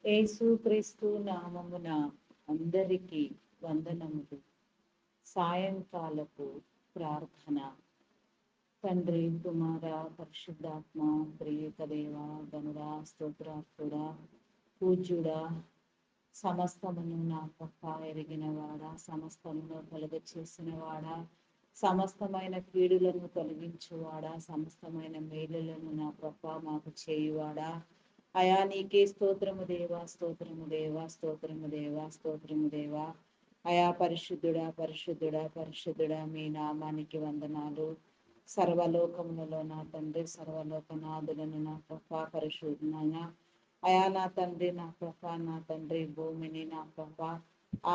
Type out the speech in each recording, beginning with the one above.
యేసుక్రీస్తు నామమున అందరికీ వందనములు. సాయంకాలపు ప్రార్థన. తండ్రి, కుమార, పరిశుద్ధాత్మ, ప్రియక దేవ, గనుడా, స్తోత్రాత్ముడా, పూజ్యుడా, సమస్తమును నా పక్క ఎరిగినవాడా, సమస్తమును కలుగ చేసినవాడా, సమస్తమైన కీడులను తొలగించువాడా, సమస్తమైన మేలులను నా పక్క మాకు చేయువాడా, అయా నీకే స్తోత్రము దేవా, స్తోత్రము దేవా, స్తోత్రము దేవా, స్తోత్రము దేవా. అయా పరిశుద్ధుడా, పరిశుద్ధుడా, పరిశుద్ధుడా, మీ నామానికి వందనాలు. సర్వలోకములలో నా తండ్రి, సర్వలోకనాథులను నా ప్రభా, పరిశుద్ధమైన అయా నా తండ్రి, నా ప్రభా, నా తండ్రి, భూమిని నా ప్రభా,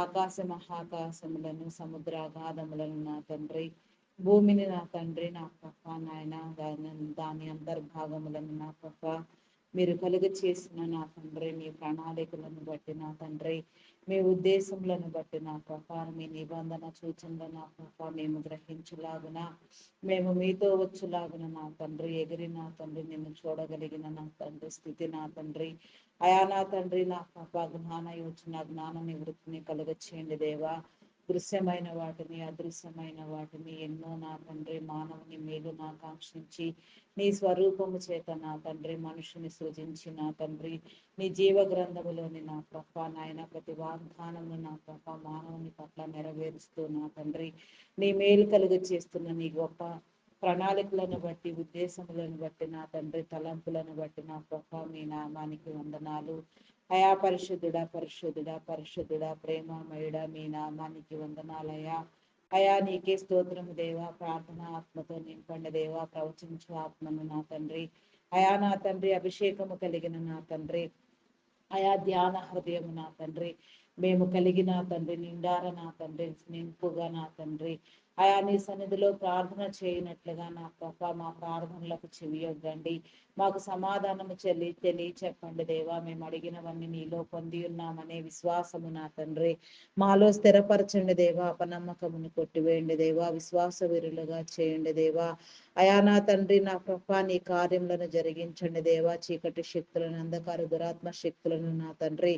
ఆకాశ మహాకాశములను, సముద్రాగాధములను నా తండ్రి, భూమిని నా తండ్రి, నా ప్రభా, నాయన దాని అంతర్భాగములను నా ప్రభా, మీరు కలుగ చేసిన నా తండ్రి, మీ ప్రణాళికలను బట్టి నా తండ్రి, మీ ఉద్దేశములను బట్టి నా ప్రభా, మీ నిబంధన సూచనలు నా ప్రభా మేము గ్రహించులాగున, మేము మీతో వచ్చులాగున నా తండ్రి, ఎగిరి నా తండ్రి నిన్ను చూడగలిగిన నా తండ్రి స్థితి నా తండ్రి, అయా నా తండ్రి, నా ప్రభా జ్ఞాన యోచన, జ్ఞాన నివృత్తిని కలుగ చేయండి దేవా. దృశ్యమైన వాటిని, అదృశ్యమైన వాటిని ఎన్నో నా తండ్రి, మానవుని మేలు ఆకాంక్షించి నీ స్వరూపము చేత నా తండ్రి మనుషుని సృజించి నా తండ్రి, నీ జీవ గ్రంథములోని నా ప్రభ నాయన ప్రతి వాగ్దానము నా ప్రభ మానవుని పట్ల నెరవేరుస్తూ నా తండ్రి, నీ మేలు కలుగ చేస్తున్న నీ గొప్ప ప్రణాళికలను బట్టి, ఉద్దేశములను బట్టి నా తండ్రి, తలంపులను బట్టి నా ప్రభ మీ నామానికి వందనాలు. అయా పరిశుద్ధుడా, పరిశుద్ధుడా, పరిశుద్ధుడా, ప్రేమమయుడా, మీ నామానికి వందనాలయ్యా. అయా నీకే స్తోత్రము దేవా. ప్రార్థన ఆత్మతో నింపండి దేవా, ప్రవచించు ఆత్మను నా తండ్రి, అయా నా తండ్రి, అభిషేకము కలిగిన నా తండ్రి, అయా ధ్యాన హృదయము నా తండ్రి, మేము కలిగిన తండ్రి, నిండార నా తండ్రి, నింపుగా నా తండ్రి, అయా నీ సన్నిధిలో ప్రార్థన చేయనట్లుగా నా ప్రభ మా ప్రార్థనలకు చెవియొద్దండి. మాకు సమాధానము తెలియ చెప్పండి దేవా. మేము అడిగినవన్నీ నీలో పొంది ఉన్నామనే విశ్వాసము నా తండ్రి మాలో స్థిరపరచండి దేవా. అపనమ్మకమును కొట్టివేయండి దేవా. విశ్వాస వీరులుగా చేయండి దేవా. అయా నా తండ్రి, నా ప్రభ నీ కార్యములను జరిగించండి దేవా. చీకటి శక్తులను, అంధకార దురాత్మ శక్తులను నా తండ్రి,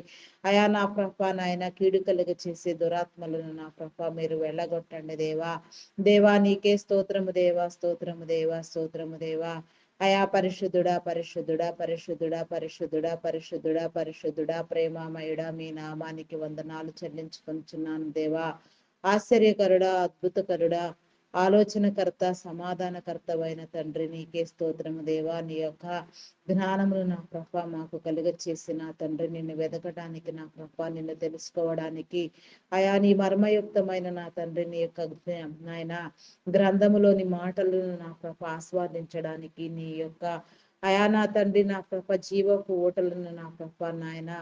అయా నా ప్రభ నాయన కీడు కలుగ చేసే దురాత్మలను నా ప్రభ మీరు వెళ్ళగొట్టండి దేవా. దేవా నీకే స్తోత్రము దేవా, స్తోత్రము దేవా, స్తోత్రము దేవా. అయా పరిశుద్ధుడా, పరిశుద్ధుడా, పరిశుద్ధుడా, పరిశుద్ధుడా, పరిశుద్ధుడా, పరిశుద్ధుడా, ప్రేమామయుడా, మీ నామానికి వందనాలు చెల్లించుకొంచున్నాను దేవా. ఆశ్చర్యకరుడా, అద్భుతకరుడా, ఆలోచనకర్త, సమాధానకర్తవైన తండ్రి నీకే స్తోత్రము దేవా. నీ యొక్క జ్ఞానమును నా ప్రభ మాకు కలుగ చేసిన తండ్రి, నిన్ను వెతకడానికి నా ప్రభ, నిన్ను తెలుసుకోవడానికి, అయా నీ మర్మయుక్తమైన నా తండ్రి నీ యొక్క నాయన గ్రంథములోని మాటలను నా ప్రభ ఆస్వాదించడానికి, నీ యొక్క అయా నా తండ్రి, నా ప్రభ జీవపు ఓటలను నా ప్రభ నాయన,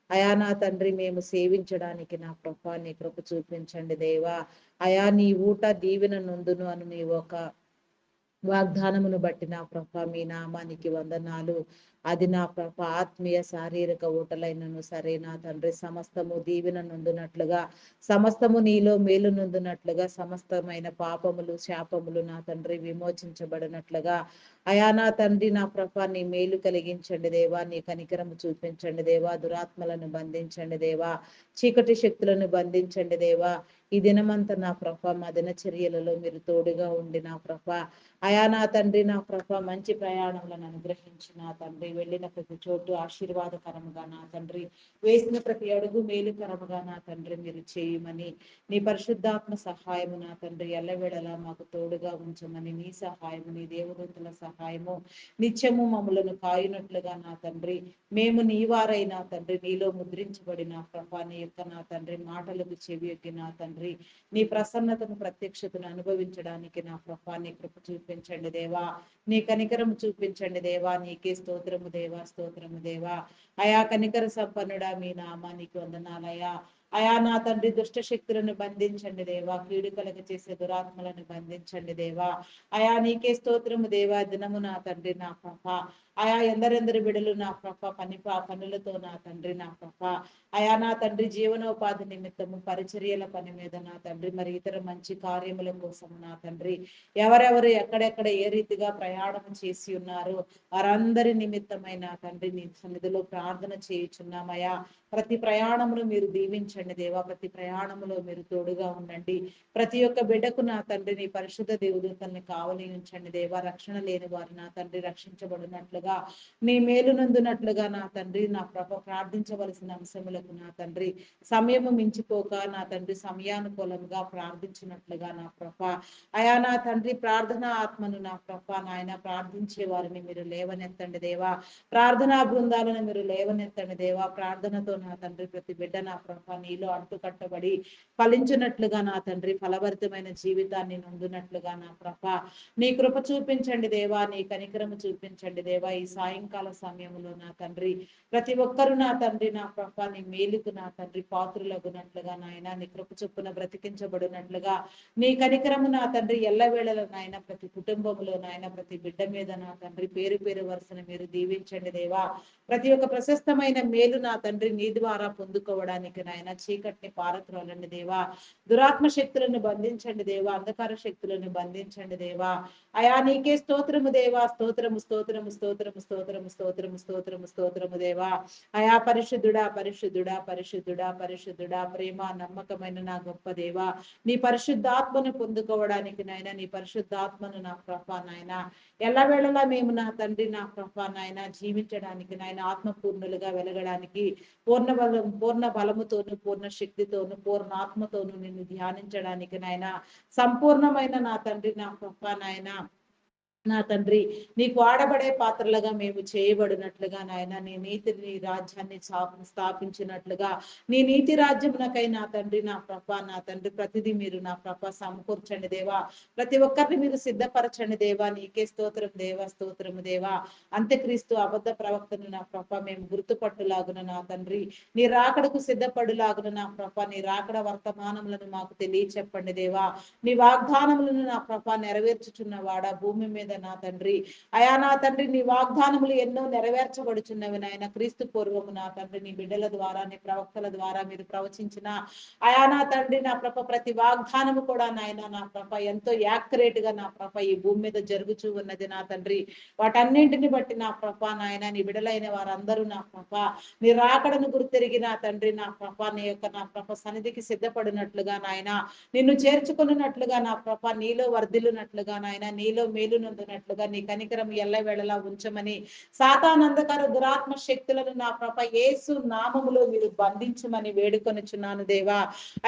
అయా నా తండ్రి మేము సేవించడానికి నా ప్రభ నీ కృప చూపించండి దేవా. అయా నీ ఊట దీవెన నొందును అని నీ ఒక వాగ్దానమును బట్టి నా ప్రభ మీ నామానికి వందనాలు. అది నా ప్రభ ఆత్మీయ శారీరక ఊటలైనను సరే నా తండ్రి, సమస్తము దీవెన నొందునట్లుగా, సమస్తము నీలో మేలు నొందునట్లుగా, సమస్తమైన పాపములు శాపములు నా తండ్రి విమోచించబడినట్లుగా, అయా నా తండ్రి, నా ప్రభ నీ మేలు కలిగించండి దేవా. నీ కనికరము చూపించండి దేవా. దురాత్మలను బంధించండి దేవా. చీకటి శక్తులను బంధించండి దేవా. ఈ దినమంతా నా ప్రభ మా దినచర్యలలో మీరు తోడుగా ఉండి నా ప్రభ, అయా నా తండ్రి, నా ప్రభ మంచి ప్రయాణములను అనుగ్రహించి నా తండ్రి, వెళ్ళిన ప్రతి చోటు ఆశీర్వాదకరముగా నా తండ్రి, వేసిన ప్రతి అడుగు మేలుకరముగా నా తండ్రి మీరు చేయమని, నీ పరిశుద్ధాత్మ సహాయము నా తండ్రి ఎల్లవేళలా మాకు తోడుగా ఉంచమని, నీ సహాయము, నీ దేవదూతల సహాయము నిత్యము మమ్మలను కాయునట్లుగా నా తండ్రి, మేము నీ వారైనా తండ్రి, నీలో ముద్రించబడిన ప్రభ నీ యొక్క నా తండ్రి మాటలకు చెవియొగ్గి నా తండ్రి, నీ ప్రసన్నతను ప్రత్యక్షతను అనుభవించడానికి నా ప్రభ నీ కృప చూపించండి దేవా. నీ కనికరం చూపించండి దేవా. నీకే స్తోత్రము దేవా, స్తోత్రము దేవా. అయా కనికర సంపన్నుడా, మీ నామానికి వందనాలయా. అయా నా తండ్రి దుష్ట శక్తులను బంధించండి దేవా. కీడు కలగ చేసే దురాత్మలను బంధించండి దేవా. అయా నీకే స్తోత్రము దేవా. దినము నా తండ్రి, నా ప్రభ ఆయా ఎందరెందరి బిడలు నా ప్రభ పనులతో నా తండ్రి నా ప్రభ అయా నా తండ్రి జీవనోపాధి నిమిత్తము పరిచర్యల పని మీద నా తండ్రి మరి ఇతర మంచి కార్యముల కోసం నా తండ్రి ఎవరెవరు ఎక్కడెక్కడ ఏ రీతిగా ప్రయాణం చేసి ఉన్నారు వారందరి నిమిత్తమైన తండ్రి నీ సన్నిధిలో ప్రార్థన చేయుచున్నామయ్యా. ప్రతి ప్రయాణమును మీరు దీవించండి దేవా, ప్రతి ప్రయాణములో మీరు తోడుగా ఉండండి. ప్రతి ఒక్క బిడ్డకు నా తండ్రి నీ పరిశుద్ధ దేవుడిని కావలి ఉంచండి దేవా. రక్షణ లేని వారు నా తండ్రి రక్షించబడినట్లుగా నీ మేలు నందునట్లుగా నా తండ్రి నా ప్రభ ప్రార్థించవలసిన అంశములకు నా తండ్రి సమయము మించిపోక నా తండ్రి సమయానుకూలంగా ప్రార్థించినట్లుగా నా ప్రభ అయా నా తండ్రి ప్రార్థన ఆత్మను నా ప్రభ నాయన ప్రార్థించే వారిని మీరు లేవనెత్తండి దేవా. ప్రార్థనా బృందాలను మీరు లేవనెత్తండి దేవా. ప్రార్థనతో నా తండ్రి ప్రతి బిడ్డ నా ప్రభ నీలో అంటుకట్టబడి ఫలించినట్లుగా నా తండ్రి ఫలభరితమైన జీవితాన్ని నుండినట్లుగా నా ప్రభ నీ కృప చూపించండి దేవా, నీ కనికరము చూపించండి దేవా. ఈ సాయంకాల సమయంలో నా తండ్రి ప్రతి ఒక్కరు నా తండ్రి నా ప్రభ నీ మేలుకు నా తండ్రి పాత్రులగునట్లుగా నాయన నీ కృప చొప్పున బ్రతికించబడినట్లుగా నీ కనికరము నా తండ్రి ఎల్లవేళలో నాయన ప్రతి కుటుంబంలో నాయన ప్రతి బిడ్డ మీద నా తండ్రి పేరు పేరు వరుసను మీరు దీవించండి దేవా. ప్రతి ఒక్క ప్రశస్తమైన మేలు నా తండ్రి నీ ద్వారా పొందుకోవడానికి నాయన చీకటిని పారత్రోలండి దేవా. దురాత్మ శక్తులను బంధించండి దేవా, అంధకార శక్తులను బంధించండి దేవా. అయా నీకే స్తోత్రము దేవా, స్తోత్రము స్తోత్రము స్తోత్రము స్తోత్రము స్తోత్రము స్తోత్రము స్తోత్రము దేవా. అయా పరిశుద్ధుడా పరిశుద్ధుడా పరిశుద్ధుడా పరిశుద్ధుడా ప్రేమ నమ్మకమైన నా గొప్ప దేవా. నీ పరిశుద్ధాత్మను పొందుకోవడానికి నాయన నీ పరిశుద్ధాత్మను నా ప్రభ నాయన ఎల్లవేళలా మేము నా తండ్రి నా ప్రభ నాయన జీవించడానికి నాయన ఆత్మపూర్ణులుగా వెలగడానికి పూర్ణ బలముతోను పూర్ణ శక్తితోను పూర్ణ ఆత్మతోను నిన్ను ధ్యానించడానికి నాయన సంపూర్ణమైన నా తండ్రి నా ప్రభ నాయన నా తండ్రి నీకు వాడబడే పాత్రలుగా మేము చేయబడినట్లుగా నాయన నీ నీతిని రాజ్యాన్ని స్థాపించినట్లుగా నీ నీతి రాజ్యమునకై నా తండ్రి నా ప్రభ నా తండ్రి ప్రతిదీ మీరు నా ప్రభ సమకూర్చండి దేవా. ప్రతి ఒక్కరిని మీరు సిద్ధపరచండి దేవా. నీకే స్తోత్రం దేవా, స్తోత్రము దేవా. అంత్యక్రీస్తు అబద్ధ ప్రవక్తను నా ప్రభ మేము గుర్తుపట్టులాగున నా తండ్రి నీ రాకడకు సిద్ధపడులాగున నా ప్రభ నీ రాకడ వర్తమానములను మాకు తెలియచెప్పండి దేవా. నీ వాగ్దానములను నా ప్రభ నెరవేర్చుచున్న వాడ భూమి మీద నా తండ్రి అయా నా తండ్రి నీ వాగ్దానములు ఎన్నో నెరవేర్చబడుచున్నవి నాయన. క్రీస్తు పూర్వము నా తండ్రి నీ బిడ్డల ద్వారా నీ ప్రవక్తల ద్వారా మీరు ప్రవచించిన అయా నా తండ్రి నా ప్రభ ప్రతి వాగ్దానము కూడా నాయన నా ప్రభ ఎంతో యాక్యురేట్ గా నా ప్రభ ఈ భూమి మీద జరుగుచూ ఉన్నది నా తండ్రి. వాటన్నింటిని బట్టి నా ప్రభ నాయన నీ బిడలైన వారందరూ నా ప్రభ నీ రాకడను గుర్తెరిగి నా తండ్రి నా ప్రభ నీ యొక్క నా ప్రభ సన్నిధికి సిద్ధపడినట్లుగా నాయన నిన్ను చేర్చుకున్నట్లుగా నా ప్రభ నీలో వర్ధిల్లునట్లుగా నాయన నీలో మేలు నొందినట్లుగా నీ కనికరం ఎల్లవేళలా ఉంచమని సాతానందకర దురాత్మ శక్తులను నా ప్రభ యేసు నామములో మీరు బంధించమని వేడుకొనుచున్నాను దేవా.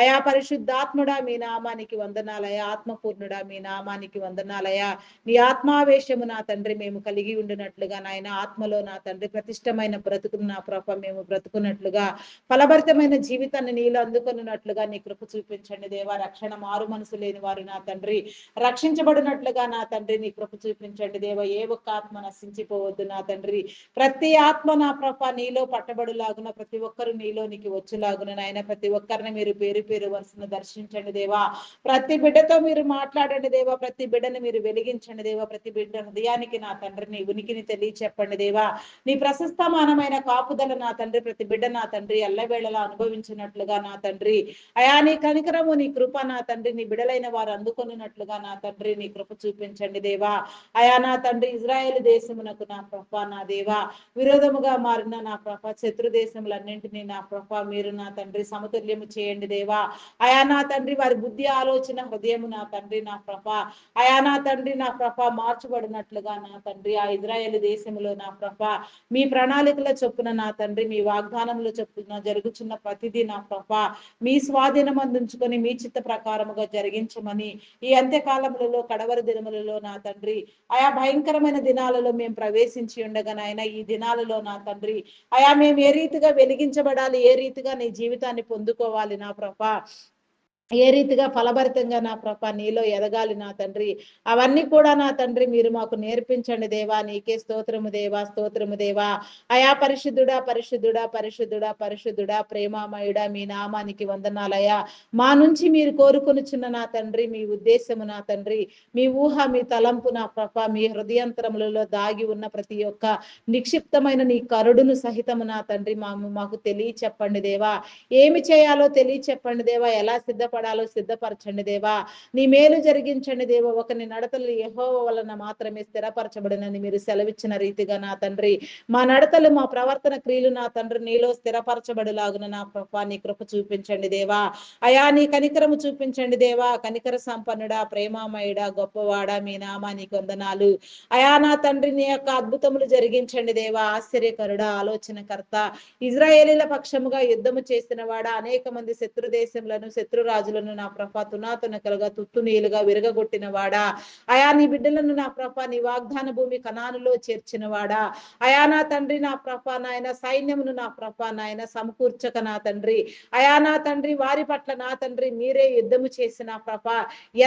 అయా పరిశుద్ధాత్ముడా మీ నామానికి వందనాలయా. ఆత్మపూర్ణుడా మీ నామానికి వందనాలయా. నీ ఆత్మావేశము నా తండ్రి మేము కలిగి ఉండినట్లుగా నాయన ఆత్మలో నా తండ్రి ప్రతిష్టమైన బ్రతుకును నా ప్రభ మేము బ్రతుకున్నట్లుగా ఫలభరితమైన జీవితాన్ని నీలో అందుకున్నట్లుగా నీ కృప చూపించండి దేవా. రక్షణ మారు మనసు లేని వారు నా తండ్రి రక్షించబడినట్లుగా నా తండ్రి నీ కృప చూపించండి దేవ. ఏ ఒక్క ఆత్మ నశించిపోవద్దు నా తండ్రి. ప్రతి ఆత్మ నా ప్రభ నీలో పట్టబడులాగున ప్రతి ఒక్కరు నీలోనికి వచ్చులాగున నాయన ప్రతి ఒక్కరిని మీరు పేరు పేరు వరుసను దర్శించండి దేవా. ప్రతి బిడ్డతో మీరు మాట్లాడండి దేవా. ప్రతి బిడ్డను మీరు వెలిగించండి దేవా. ప్రతి బిడ్డ హృదయానికి నా తండ్రిని ఉనికిని తెలియచెప్పండి దేవా. నీ ప్రశస్తమానమైన కాపుదల నా తండ్రి ప్రతి బిడ్డ నా తండ్రి ఎల్లవేళలా అనుభవించినట్లుగా నా తండ్రి అయా నీ కనికరము నీ కృప నా తండ్రి నీ బిడలైన వారు అందుకొనున్నట్లుగా నా తండ్రి నీ కృప చూపించండి దేవా. అయా నా తండ్రి ఇజ్రాయేల్ దేశమునకు నా ప్రభ నా దేవా విరోధముగా మారిన నా ప్రభ శత్రు దేశములన్నింటినీ నా ప్రభ మీరు నా తండ్రి సమతుల్యము చేయండి దేవా. అయా నా తండ్రి వారి బుద్ధి ఆలోచన హృదయము నా తండ్రి నా ప్రభ అయా నా తండ్రి నా ప్రభ మార్చబడినట్లుగా నా తండ్రి ఆ ఇజ్రాయేల్ దేశములో నా ప్రభ మీ ప్రణాళికల చొప్పున నా తండ్రి మీ వాగ్దానముల చొప్పున జరుగుచున్న ప్రతిదీ నా ప్రభ మీ స్వాధీనం అందించుకొని మీ చిత్త ప్రకారముగా జరిగించమని ఈ అంత్యకాలములలో కడవరి దినములలో నా తండ్రి ఆయా భయంకరమైన దినాలలో మేము ప్రవేశించి ఉండగా నాయన ఈ దినాలలో నా తండ్రి అయా మేము ఏ రీతిగా వెలిగించబడాలి, ఏ రీతిగా నీ జీవితాన్ని పొందుకోవాలి నా ప్రభ ఏ రీతిగా ఫలభరితంగా నా ప్రభ నీలో ఎదగాలి నా తండ్రి. అవన్నీ కూడా నా తండ్రి మీరు మాకు నేర్పించండి దేవా. నీకే స్తోత్రము దేవా, స్తోత్రము దేవా. అయా పరిశుద్ధుడా, పరిశుద్ధుడా, పరిశుద్ధుడా, పరిశుద్ధుడా, ప్రేమామయుడా, మీ నామానికి వందనాలయ్యా. మా నుంచి మీరు కోరుకొనుచున్న నా తండ్రి మీ ఉద్దేశము నా తండ్రి, మీ ఊహ, మీ తలంపు నా ప్రభ, మీ హృదయంతరములలో దాగి ఉన్న ప్రతి ఒక్క నిక్షిప్తమైన నీ కరుడును సహితము నా తండ్రి మాకు తెలియచెప్పండి దేవా. ఏమి చేయాలో తెలియచెప్పండి దేవా. ఎలా సిద్ధపడాలో సిద్ధపరచండి దేవా. నీ మేలు జరిగించండి దేవా. ఒకని నడతలు యెహోవా వలన మాత్రమే స్థిరపరచబడినని మీరు సెలవిచ్చిన రీతిగా నా తండ్రి మా నడతలు, మా ప్రవర్తన క్రియలు నా తండ్రి నీలో స్థిరపరచబడులాగున నా ప్రభా నీ కృప చూపించండి దేవా. అయా నీ కనికరము చూపించండి దేవా. కనికర సంపన్నుడా, ప్రేమామయుడా, గొప్పవాడా, మీ నామానికి వందనాలు. అయా నా తండ్రి నీ యొక్క అద్భుతములు జరిగించండి దేవా. ఆశ్చర్యకరుడా, ఆలోచనకర్త, ఇజ్రాయేలీల పక్షముగా యుద్ధము చేసిన వాడా, అనేక మంది శత్రు దేశములను, శత్రు రాజులను నా ప్రభ తునాతునకలుగా, తుత్తునీలుగా విరగగొట్టిన వాడా, అయా నీ బిడ్డలను నా ప్రభ నీ వాగ్దాన భూమి కనానులో చేర్చిన వాడా, అయా నా తండ్రి నా ప్రభ నాయన సైన్యమును నా ప్రభ నాయన సమకూర్చక నా తండ్రి, అయా నా తండ్రి వారి పట్ల నా తండ్రి మీరే యుద్ధము చేసిన ప్రభ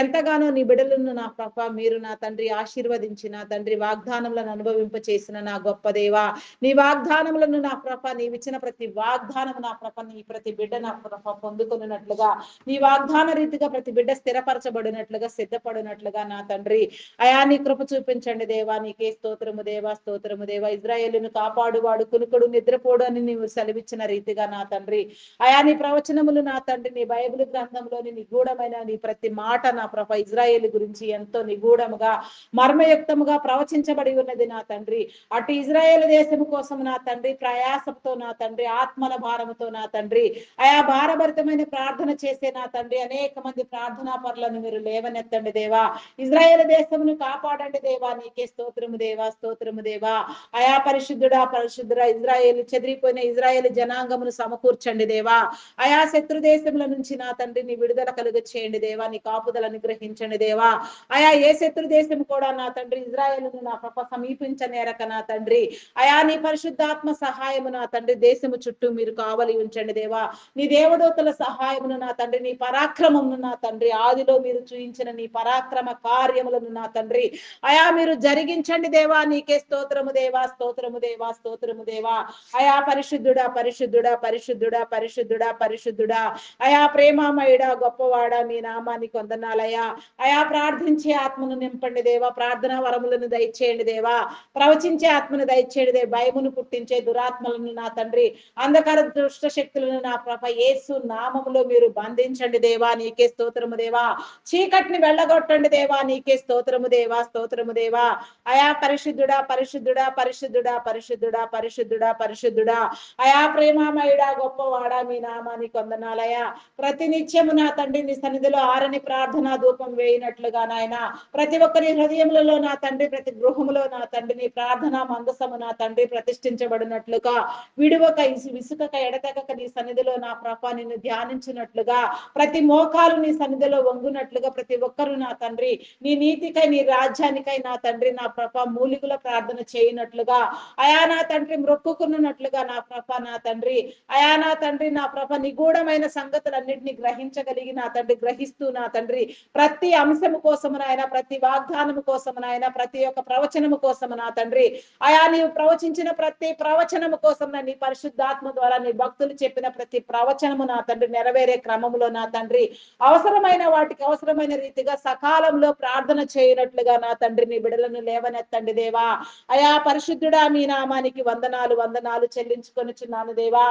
ఎంతగానో నీ బిడ్డలను నా ప్రభ మీరు నా తండ్రి ఆశీర్వదించి నా తండ్రి వాగ్దానములను అనుభవింప చేసిన నా గొప్ప దేవా. నీ వాగ్దానములను నా ప్రభ నీవిచ్చిన ప్రతి వాగ్దానము నా ప్రభ నీ ప్రతి బిడ్డ నా ప్రభ పొందుకొనున్నట్లుగా, నీ వాగ్దాన రీతిగా ప్రతి బిడ్డ స్థిరపరచబడినట్లుగా, సిద్ధపడినట్లుగా నా తండ్రి అయా నీ కృప చూపించండి దేవా. నీకే స్తోత్రము దేవా, స్తోత్రము దేవా. ఇజ్రాయేలును కాపాడువాడు కునుకుడు నిద్రపోడు అని నీవు సెలవిచ్చిన రీతిగా నా తండ్రి అయా నీ ప్రవచనములు నా తండ్రి నీ బైబిల్ గ్రంథంలోని నిగూఢమైన నీ ప్రతి మాట నా ప్రభ ఇజ్రాయేల్ గురించి ఎంతో నిగూఢముగా, మర్మయుక్తముగా ప్రవచించబడి ఉన్నది నా తండ్రి. అటు ఇజ్రాయేల్ దేశము కోసం నా తండ్రి ప్రయాసంతో నా తండ్రి, ఆత్మల భారముతో నా తండ్రి అయా భారభరితమైన ప్రార్థన చేసే నా తండ్రి అనేక మంది ప్రార్థనా పరులను మీరు లేవనెత్తండి దేవా. ఇజ్రాయేల్ దేశమును కాపాడండి దేవా. నీకే స్తోత్రము దేవా, స్తోత్రము దేవా. అయా పరిశుద్ధుడా, పరిశుద్ధుడా, ఇజ్రాయేల్ చెదిరిపోయిన ఇజ్రాయేల్ జనాంగమును సమకూర్చండి దేవా. అయా శత్రు దేశముల నుంచి నా తండ్రి నీ విడుదల కలుగ చేయండి దేవా. నీ కాపుదల అనుగ్రహించండి దేవా. అయా ఏ శత్రు దేశం కూడా నా తండ్రి ఇజ్రాయేలును నా ప్రభ సమీపించనేరక నా తండ్రి అయా నీ పరిశుద్ధాత్మ సహాయము నా తండ్రి దేశము చుట్టూ మీరు కావలి ఉంచండి దేవా. నీ దేవదూతల సహాయమును నా తండ్రి, నీ పరాక్రమమును నా తండ్రి, ఆదిలో మీరు చూయించిన నీ పరాక్రమ కార్యములను నా తండ్రి అయా మీరు జరిగించండి దేవా. నీకే స్తోత్రము దేవా, స్తోత్రము దేవా, స్తోత్రము దేవా. అయా పరిశుద్ధుడా, పరిశుద్ధుడా, పరిశుద్ధుడా, పరిశుద్ధుడా, పరిశుద్ధుడా, అయా ప్రేమామయుడా, గొప్పవాడా, మీ నామానికి వందనాలయ్యా. అయా ప్రార్థించే ఆత్మను నింపండి దేవా. ప్రార్థనా వరములను దయచేయండి దేవా. ప్రవచించే ఆత్మను దయచేయండి దేవా. భయమును పుట్టించే దురాత్మలను నా తండ్రి, అంధకార దుష్ట శక్తులను నా ప్రభ యేసు నామములో మీరు బంధించండి దేవా. నీకే స్తోత్రము దేవా. చీకటిని వెళ్ళగొట్టండి దేవా. నీకే స్తోత్రము దేవా, స్తోత్రము దేవా. అయా పరిశుద్ధుడా, పరిశుద్ధుడా, పరిశుద్ధుడా, పరిశుద్ధుడా, పరిశుద్ధుడా, పరిశుద్ధుడా, అయా ప్రేమామయుడా, గొప్పవాడా, మీ నామానికి వందనాలయా. ప్రతి నిత్యము నా తండ్రి నీ సన్నిధిలో ఆరని ప్రార్థనా ధూపం వేయినట్లుగా నాయన ప్రతి ఒక్కరి హృదయములలో నా తండ్రి, ప్రతి గృహములో నా తండ్రి నీ ప్రార్థనా మందసము నా తండ్రి ప్రతిష్ఠించబడినట్లుగా, విడువక విసుకక ఎడతెగక నీ సన్నిధిలో నా ప్రభ నిన్ను ధ్యానించినట్లుగా, ప్రతి మోకాలు నీ సన్నిధిలో వంగునట్లుగా, ప్రతి ఒక్కరు నా తండ్రి నీ నీతికై, నీ రాజ్యానికై నా తండ్రి నా ప్రభ మూలికల ప్రార్థన చేయనట్లుగా, అయా నా తండ్రి మొక్కుకున్నట్లుగా నా ప్రభ నా తండ్రి అయా నా తండ్రి నా ప్రభ నిగూఢమైన సంగతులన్నింటినీ గ్రహించగలిగి నా తండ్రి గ్రహిస్తూ నా తండ్రి ప్రతి అంశము కోసము నాయన, ప్రతి వాగ్దానము కోసము నాయన, ప్రతి ఒక్క ప్రవచనము కోసము నా తండ్రి అయా నీవు ప్రవచించిన ప్రతి ప్రవచనము కోసం నీ పరిశుద్ధాత్మ ద్వారా నీ భక్తులు చెప్పిన ప్రతి ప్రవచనము నా తండ్రి నెరవేరే క్రమములో నా తండ్రి అవసరమైన వాటికి అవసరమైన రీతిగా సకాలంలో ప్రార్థన చేయనట్లుగా నా తండ్రి నీ బిడలను లేవనెత్తండి దేవా. అయా పరిశుద్ధుడా, మీ నామానికి వందనాలు, వందనాలు చెల్లించుకొనుచున్నాను దేవా.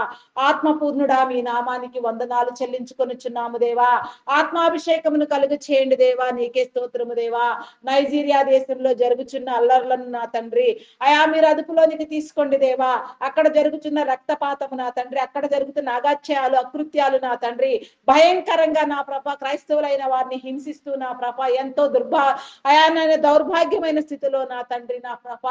ఆత్మపూర్ణుడా, మీ నామానికి వందనాలు చెల్లించుకొనుచున్నాము దేవా. ఆత్మాభిషేకమును కలుగ చేయండి దేవా. నీకే స్తోత్రము దేవా. నైజీరియా దేశంలో జరుగుచున్న అల్లర్లను నా తండ్రి అయా మీరు అదుపులోనికి తీసుకోండి దేవా. అక్కడ జరుగుతున్న రక్తపాతము నా తండ్రి, అక్కడ జరుగుతున్న అగాత్యాలు, అకృత్యాలు నా తండ్రి భయంకరంగా నా ప్రభ క్రైస్తవులైన వారిని హింసిస్తూ నా ప్రభ ఎంతో అయా దౌర్భాగ్యమైన స్థితిలో నా తండ్రి నా ప్రభ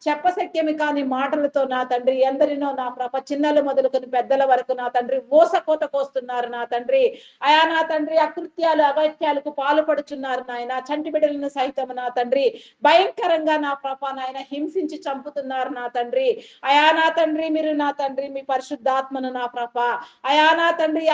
చెప్పశక్యమి కాని మాటలతో నా తండ్రి ఎందరినో నా ప్రభ చిన్నలు మొదలుకొని పెద్దల వరకు నా తండ్రి మోసకోత కోస్తున్నారు నా తండ్రి అయా నా తండ్రి అకృత్యాలు, అగత్యాలకు పాల్పడుచున్నారు నాయన. చంటి బిడ్డలను సైతం నా తండ్రి భయంకరంగా నా ప్రభ నాయన హింసించి చంపుతున్నారు నా తండ్రి అయా నా తండ్రి మీరు నా తండ్రి మీ పరిశుద్ధాత్మను నా ప్రభ అయా నా తండ్రి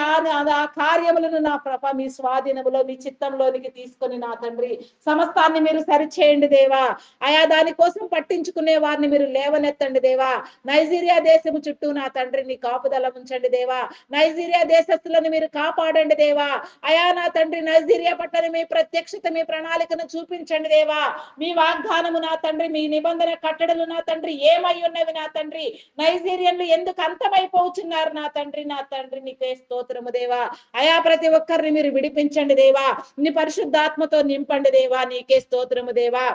ఆ కార్యములు బిడ్డలను నా ప్రభ మీ స్వాధీనములో మీ చిత్తంలోనికి తీసుకొని నా తండ్రి సమస్తాన్ని మీరు సరిచేయండి దేవా. ఆయా దానికోసం పట్టించుకునే వారిని మీరు లేవనెత్తండి దేవా. నైజీరియా దేశము చుట్టూ నా తండ్రి నీ కాపుదల ఉంచండి దేవా. నైజీరియా దేశస్తులను మీరు కాపాడండి దేవా. అయా నా తండ్రి నైజీరియా పట్ల మీ ప్రత్యక్షత మీ ప్రణాళికను చూపించండి దేవా. మీ వాగ్దానము నా తండ్రి మీ నిబంధన కట్టడలు నా తండ్రి ఏమై ఉన్నవి నా తండ్రి. నైజీరియన్లు ఎందుకు అంతమైపోతున్నారు నా తండ్రి నీకే స్తోత్రము దేవా. అయా ప్రతి ఒక్కరిని మీరు విడిపించండి దేవా. నీ పరిశుద్ధాత్మతో నింపండి దేవా. నీకే స్తోత్రము దేవా.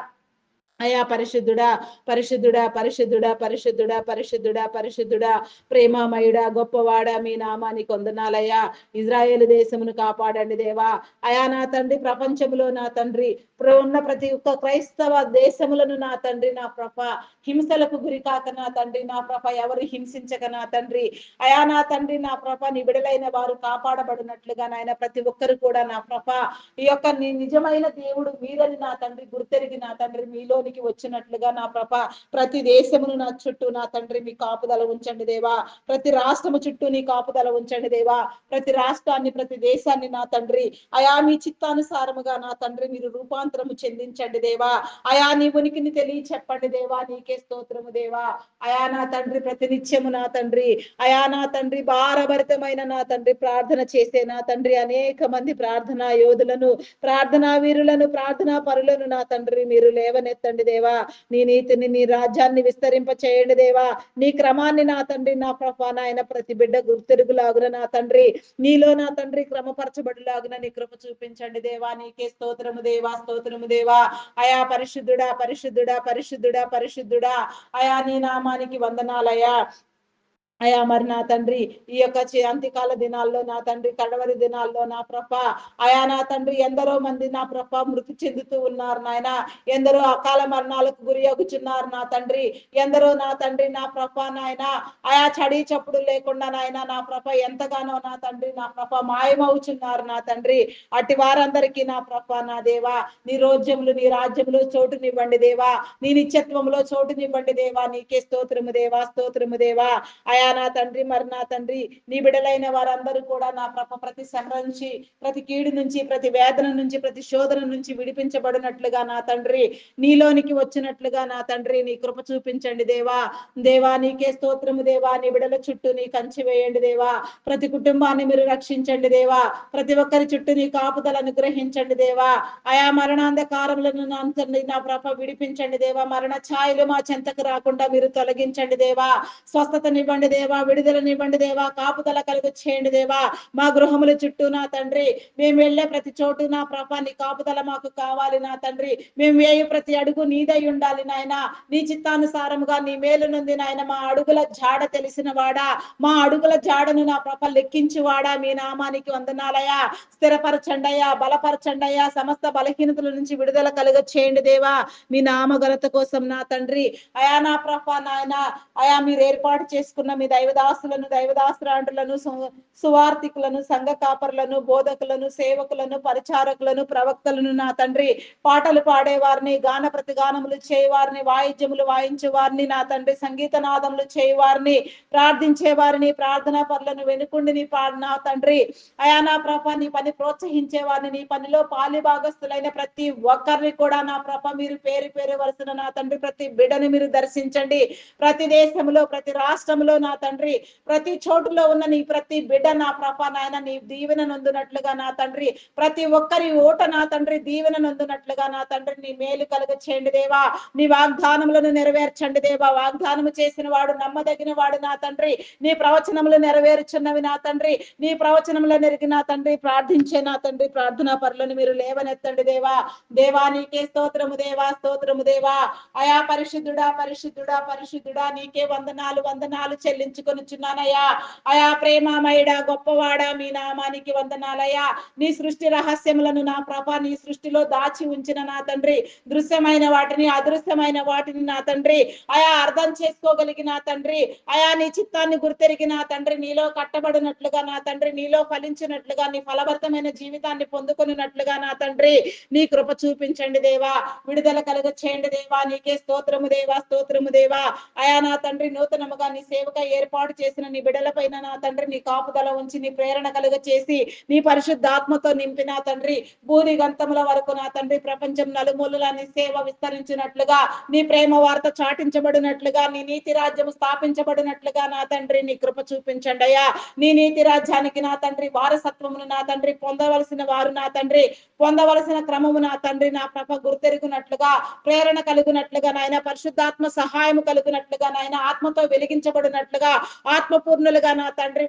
అయా పరిశుద్ధుడా పరిశుద్ధుడా పరిశుద్ధుడా పరిశుద్ధుడా పరిశుద్ధుడా పరిశుద్ధుడా ప్రేమమయుడా గొప్పవాడా మీ నామానికి వందనాలయ్యా. ఇజ్రాయేల్ దేశమును కాపాడండి దేవా. అయా నా తండ్రి ప్రపంచంలో నా తండ్రి ఉన్న ప్రతి ఒక్క క్రైస్తవ దేశములను నా తండ్రి నా ప్రభ హింసలకు గురికాక నా తండ్రి నా ప్రభ ఎవరు హింసించక నా తండ్రి అయా నా తండ్రి నా ప్రభ నిబిడలైన వారు కాపాడబడినట్లుగా నాయన ప్రతి ఒక్కరు కూడా నా ప్రభ ఈ యొక్క నీ నిజమైన దేవుడు మీరని నా తండ్రి గుర్తెరిగి నా తండ్రి మీలోనికి వచ్చినట్లుగా నా ప్రభ ప్రతి దేశమును నా చుట్టూ నా తండ్రి మీ కాపుదల ఉంచండి దేవా. ప్రతి రాష్ట్రము చుట్టూ నీ కాపుదల ఉంచండి దేవా. ప్రతి రాష్ట్రాన్ని ప్రతి దేశాన్ని నా తండ్రి అయా మీ చిత్తానుసారముగా నా తండ్రి మీరు రూపాంతరము చెందించండి దేవా. అయా నీ ఉనికిని తెలియ చెప్పండి దేవా. నీకే స్తోత్రము దేవా. అయా నా తండ్రి ప్రతినిత్యము నా తండ్రి అయా నా తండ్రి భారభరితమైన నా తండ్రి ప్రార్థన చేసే నా తండ్రి అనేక మంది ప్రార్థనా యోధులను ప్రార్థనా వీరులను ప్రార్థనా పరులను నా తండ్రి మీరు లేవనెత్తండి దేవా. నీ నీతిని నీ రాజ్యాన్ని విస్తరింప చేయండి దేవా. నీ క్రమాన్ని నా తండ్రి నా ప్రభా నాయన ప్రతి బిడ్డ గుర్తెరుగులాగున నా తండ్రి నీలో నా తండ్రి క్రమపరచబడులాగున నీ కృప చూపించండి దేవా. నీకే స్తోత్రము దేవా. స్తోత్రము దేవా. అయా పరిశుద్ధుడా పరిశుద్ధుడా పరిశుద్ధుడా పరిశుద్ధుడా అయా నీ నామానికి వందనాలయ్యా. అయా మరి నా తండ్రి ఈ యొక్క అంత్యకాల దినాల్లో నా తండ్రి కడవరి దినాల్లో నా ప్రభ అయా నా తండ్రి ఎందరో మంది నా ప్రభ మృతి చెందుతూ ఉన్నారు నాయన. ఎందరో అకాల మరణాలకు గురి అగుచున్నారు నా తండ్రి. ఎందరో నా తండ్రి నా ప్రభ నాయన అయా చడి చప్పుడు లేకుండా నాయన నా ప్రభ ఎంతగానో నా తండ్రి నా ప్రభ మాయమవుచున్నారు నా తండ్రి. అట్టి వారందరికీ నా ప్రభ నా దేవా నీ రోజ్యములు నీ రాజ్యములు చోటునివ్వండి దేవా. నీ నిత్యత్వంలో చోటునివ్వండి దేవా. నీకే స్తోత్రము దేవా. స్తోత్రము దేవా. అయా నా తండ్రి మరి నా తండ్రి నీ బిడలైన వారందరూ కూడా నా ప్రభ ప్రతి శ్రమ నుంచి ప్రతి కీడు నుంచి ప్రతి వేదన నుంచి ప్రతి శోధన నుంచి విడిపించబడినట్లుగా నా తండ్రి నీలోనికి వచ్చినట్లుగా నా తండ్రి నీ కృప చూపించండి దేవా. దేవా నీకే స్తోత్రము దేవా. నీ బిడల చుట్టూ నీ కంచి వేయండి దేవా. ప్రతి కుటుంబాన్ని మీరు రక్షించండి దేవా. ప్రతి ఒక్కరి చుట్టూ నీ కాపుదల అనుగ్రహించండి దేవా. ఆయా మరణాంధకారములను నా తండ్రి నా ప్రభ విడిపించండి దేవా. మరణ ఛాయలు మా చెంతకు రాకుండా మీరు తొలగించండి దేవా. స్వస్థతనివ్వండి దేవా. విడుదలనివ్వండి దేవా. కాపుదల కలుగు చేయండి దేవా. మా గృహముల చుట్టూ నా తండ్రి మేము వెళ్ళే ప్రతి చోటు నా ప్రభా నీ కాపుదల మాకు కావాలి నా తండ్రి. మేము వేయు ప్రతి అడుగు నీదై ఉండాలి నాయన. నీ చిత్తానుసారముగా నీ మేలు నుండి నాయన మా అడుగుల జాడ తెలిసిన వాడా మా అడుగుల జాడను నా ప్రభ లెక్కించువాడా మీ నామానికి వందనాలయ్యా. స్థిరపరచండయ్యా. బలపరచండయ్యా. సమస్త బలహీనతల నుంచి విడుదల కలుగ చేయండి దేవా. మీ నామ ఘనత కోసం నా తండ్రి అయా నా ప్రభ నాయన అయా మీరు ఏర్పాటు చేసుకున్న మీ దైవదాసులను దైవదాసురాండ్రులను సువార్థికులను సంఘ కాపరులను బోధకులను సేవకులను పరిచారకులను ప్రవక్తలను నా తండ్రి పాటలు పాడేవారిని గాన ప్రతిగానములు చేయవారిని వాయిద్యములు వాయించే వారిని నా తండ్రి సంగీత నాదములు చేయవారిని ప్రార్థించే వారిని ప్రార్థనా పరులను వెనుకుండి నీ నా తండ్రి అయా నా ప్రభ నీ పని ప్రోత్సహించే వారిని నీ పనిలో పాలి భాగస్తులైన ప్రతి ఒక్కరిని కూడా నా ప్రభ మీరు పేరు పేరు వరుసన నా తండ్రి ప్రతి బిడ్డని మీరు దర్శించండి. ప్రతి దేశంలో ప్రతి రాష్ట్రంలో నా తండ్రి ప్రతి చోటులో ఉన్న నీ ప్రతి బిడ్డ నా ప్రభ నాయన నీ దీవెన నొందునట్లుగా నా తండ్రి ప్రతి ఒక్కరి ఓట నా తండ్రి దీవెన నొందునట్లుగా నా తండ్రి నీ మేలు కలుగ చేయండి దేవా. నీ వాగ్దానములను నెరవేర్చండి దేవా. వాగ్దానము చేసిన వాడు నమ్మదగిన వాడు నా తండ్రి. నీ ప్రవచనములు నెరవేర్చున్నవి నా తండ్రి. నీ ప్రవచనములు నెరిగి నా తండ్రి ప్రార్థించే నా తండ్రి ప్రార్థనా పరులను మీరు లేవనెత్తండి దేవా. దేవా నీకే స్తోత్రము దేవా. స్తోత్రము దేవా. అయా పరిశుద్ధుడా పరిశుద్ధుడా పరిశుద్ధుడా నీకే వందనాలు వందనాలు చెల్లించుకొనుచున్నానయ్యా. అయా ప్రేమమయుడా గొప్పవాడా మీ నామానికి వందనాలయ్యా. నీ సృష్టి రహస్యములను నా ప్రభ నీ సృష్టిలో దాచి ఉంచిన నా తండ్రి దృశ్యమైన వాటిని అదృశ్యమైన వాటిని నా తండ్రి అయా అర్థం చేసుకోగలిగిన నా తండ్రి అయా నీ చిత్తాన్ని గుర్తెరిగి నా తండ్రి నీలో కట్టబడినట్లుగా నా తండ్రి నీలో ఫలించినట్లుగా నీ ఫలభరితమైన జీవితాన్ని పొందుకున్నట్లుగా నా తండ్రి నీ కృప చూపించండి దేవా. విడుదల కలుగ చేయండి దేవా. నీకే స్తోత్రము దేవా. స్తోత్రము దేవా. అయా నా తండ్రి నూతనముగా నీ సేవక ఏర్పాటు చేసిన నీ బిడ్డల పైన నా తండ్రి నీ కాపుదల ఉంచి నీ ప్రేరణ కలుగ చేసి నీ పరిశుద్ధాత్మతో నింపిన తండ్రి భూమి గంతముల వరకు నా తండ్రి ప్రపంచం నలుమూలల నీ సేవ విస్తరించినట్లుగా నీ ప్రేమ వార్త చాటించబడినట్లుగా నీ నీతి రాజ్యం స్థాపించబడినట్లుగా నా తండ్రి నీ కృప చూపించండి అయ్యా. నీ నీతి రాజ్యానికి నా తండ్రి వారసత్వమును నా తండ్రి పొందవలసిన వారు నా తండ్రి పొందవలసిన క్రమము నా తండ్రి నా ప్రభ గుర్తెరుగునట్లుగా ప్రేరణ కలుగునట్లుగా నాయన పరిశుద్ధాత్మ సహాయము కలుగునట్లుగా నాయన ఆత్మతో వెలిగించబడినట్లుగా ఆత్మపూర్ణులుగా నా తండ్రి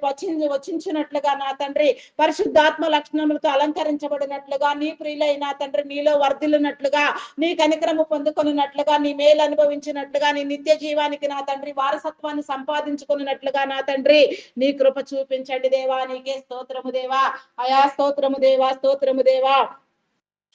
వచ్చించినట్లుగా నా తండ్రి పరిశుద్ధాత్మ లక్షణములతో అలంకరించబడినట్లుగా నీ ప్రియులైన తండ్రి నీలో వర్ధిల్లునట్లుగా నీ కనికరము పొందుకొనున్నట్లుగా నీ మేలు అనుభవించినట్లుగా నీ నిత్య జీవానికి నా తండ్రి వారసత్వాన్ని సంపాదించుకున్నట్లుగా నా తండ్రి నీ కృప చూపించండి దేవా. నీకే స్తోత్రము దేవా. అయా స్తోత్రము దేవా, స్తోత్రము దేవా.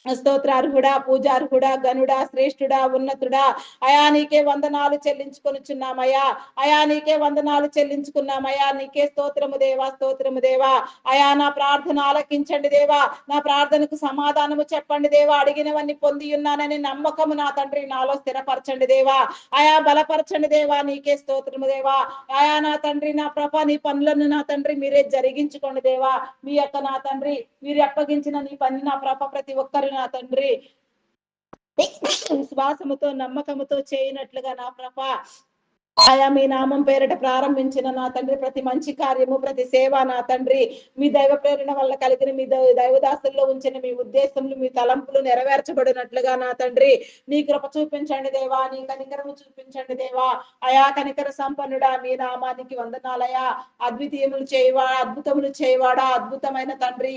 స్తోత్రార్హుడా, పూజార్హుడా, గనుడా, శ్రేష్ఠుడా, ఉన్నతుడా అయా నీకే వందనాలు చెల్లించుకొనుచున్నామయ్యా. అయా నీకే వందనాలు చెల్లించుకున్నామయ్యా. నీకే స్తోత్రము దేవా, స్తోత్రము దేవా. అయా నా ప్రార్థన ఆలకించండి దేవా. నా ప్రార్థనకు సమాధానము చెప్పండి దేవా. అడిగినవన్నీ పొంది ఉన్నానని నమ్మకము నా తండ్రి నాలో స్థిరపరచండి దేవా. అయా బలపరచండి దేవా. నీకే స్తోత్రము దేవా. అయా నా తండ్రి నా ప్రభ నీ పనులను నా తండ్రి మీరే జరిగించుకోండి దేవా. మీ యొక్క నా తండ్రి మీరు అప్పగించిన నీ పని నా ప్రభ ప్రతి ఒక్కరు నా తండ్రి విశ్వాసముతో నమ్మకముతో చేయనట్లుగా నా ప్రభ ఆయా మీ నామం పేరిట ప్రారంభించిన నా తండ్రి ప్రతి మంచి కార్యము ప్రతి సేవ నా తండ్రి మీ దైవ ప్రేరణ వల్ల కలిగిన మీ దైవదాసుల్లో ఉంచిన మీ ఉద్దేశములు మీ తలంపులు నెరవేర్చబడినట్లుగా నా తండ్రి నీ కృప చూపించండి దేవా. నీ కనికరము చూపించండి దేవా. అయా కనికర సంపన్నుడా మీ నామానికి వందనాలయా. అద్వితీయములు చేయవాడా, అద్భుతములు చేయవాడా, అద్భుతమైన తండ్రి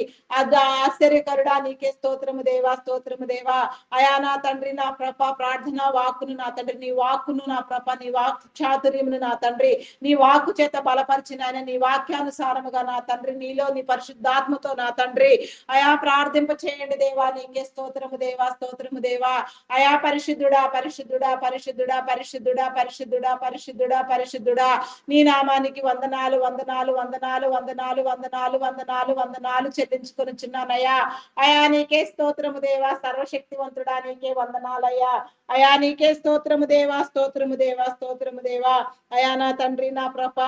ఆశ్చర్యకరుడా నీకే స్తోత్రము దేవా, స్తోత్రము దేవా. అయా నా తండ్రి నా ప్రభ ప్రార్థన వాక్కును నా తండ్రి నీ వాక్కును నా ప్రభ నీ వాక్ చాతుర్యమును నా తండ్రి నీ వాక్కు చేత బలపరిచిన ఆయన నీ వాక్యానుసారముగా నా తండ్రి నీలో నీ పరిశుద్ధాత్మతో నా తండ్రి అయా ప్రార్థింప చేయండి దేవా. నీకే స్తోత్రము దేవా, స్తోత్రము దేవా. అయా పరిశుద్ధుడా, పరిశుద్ధుడా, పరిశుద్ధుడా, పరిశుద్ధుడా, పరిశుద్ధుడా, పరిశుద్ధుడా, పరిశుద్ధుడా నీ నామానికి వందనాలు, వందనాలు, వందనాలు, వందనాలు, వందనాలు, వందనాలు, వందనాలు చెల్లించుకొనుచున్నానయ్యా. అయా నీకే స్తోత్రము దేవా. సర్వశక్తివంతుడా నీకే వందనాలయ్యా. అయా నీకే స్తోత్రము దేవా, స్తోత్రము దేవా, స్తోత్రము దేవా. అయా నా తండ్రి నా ప్రభ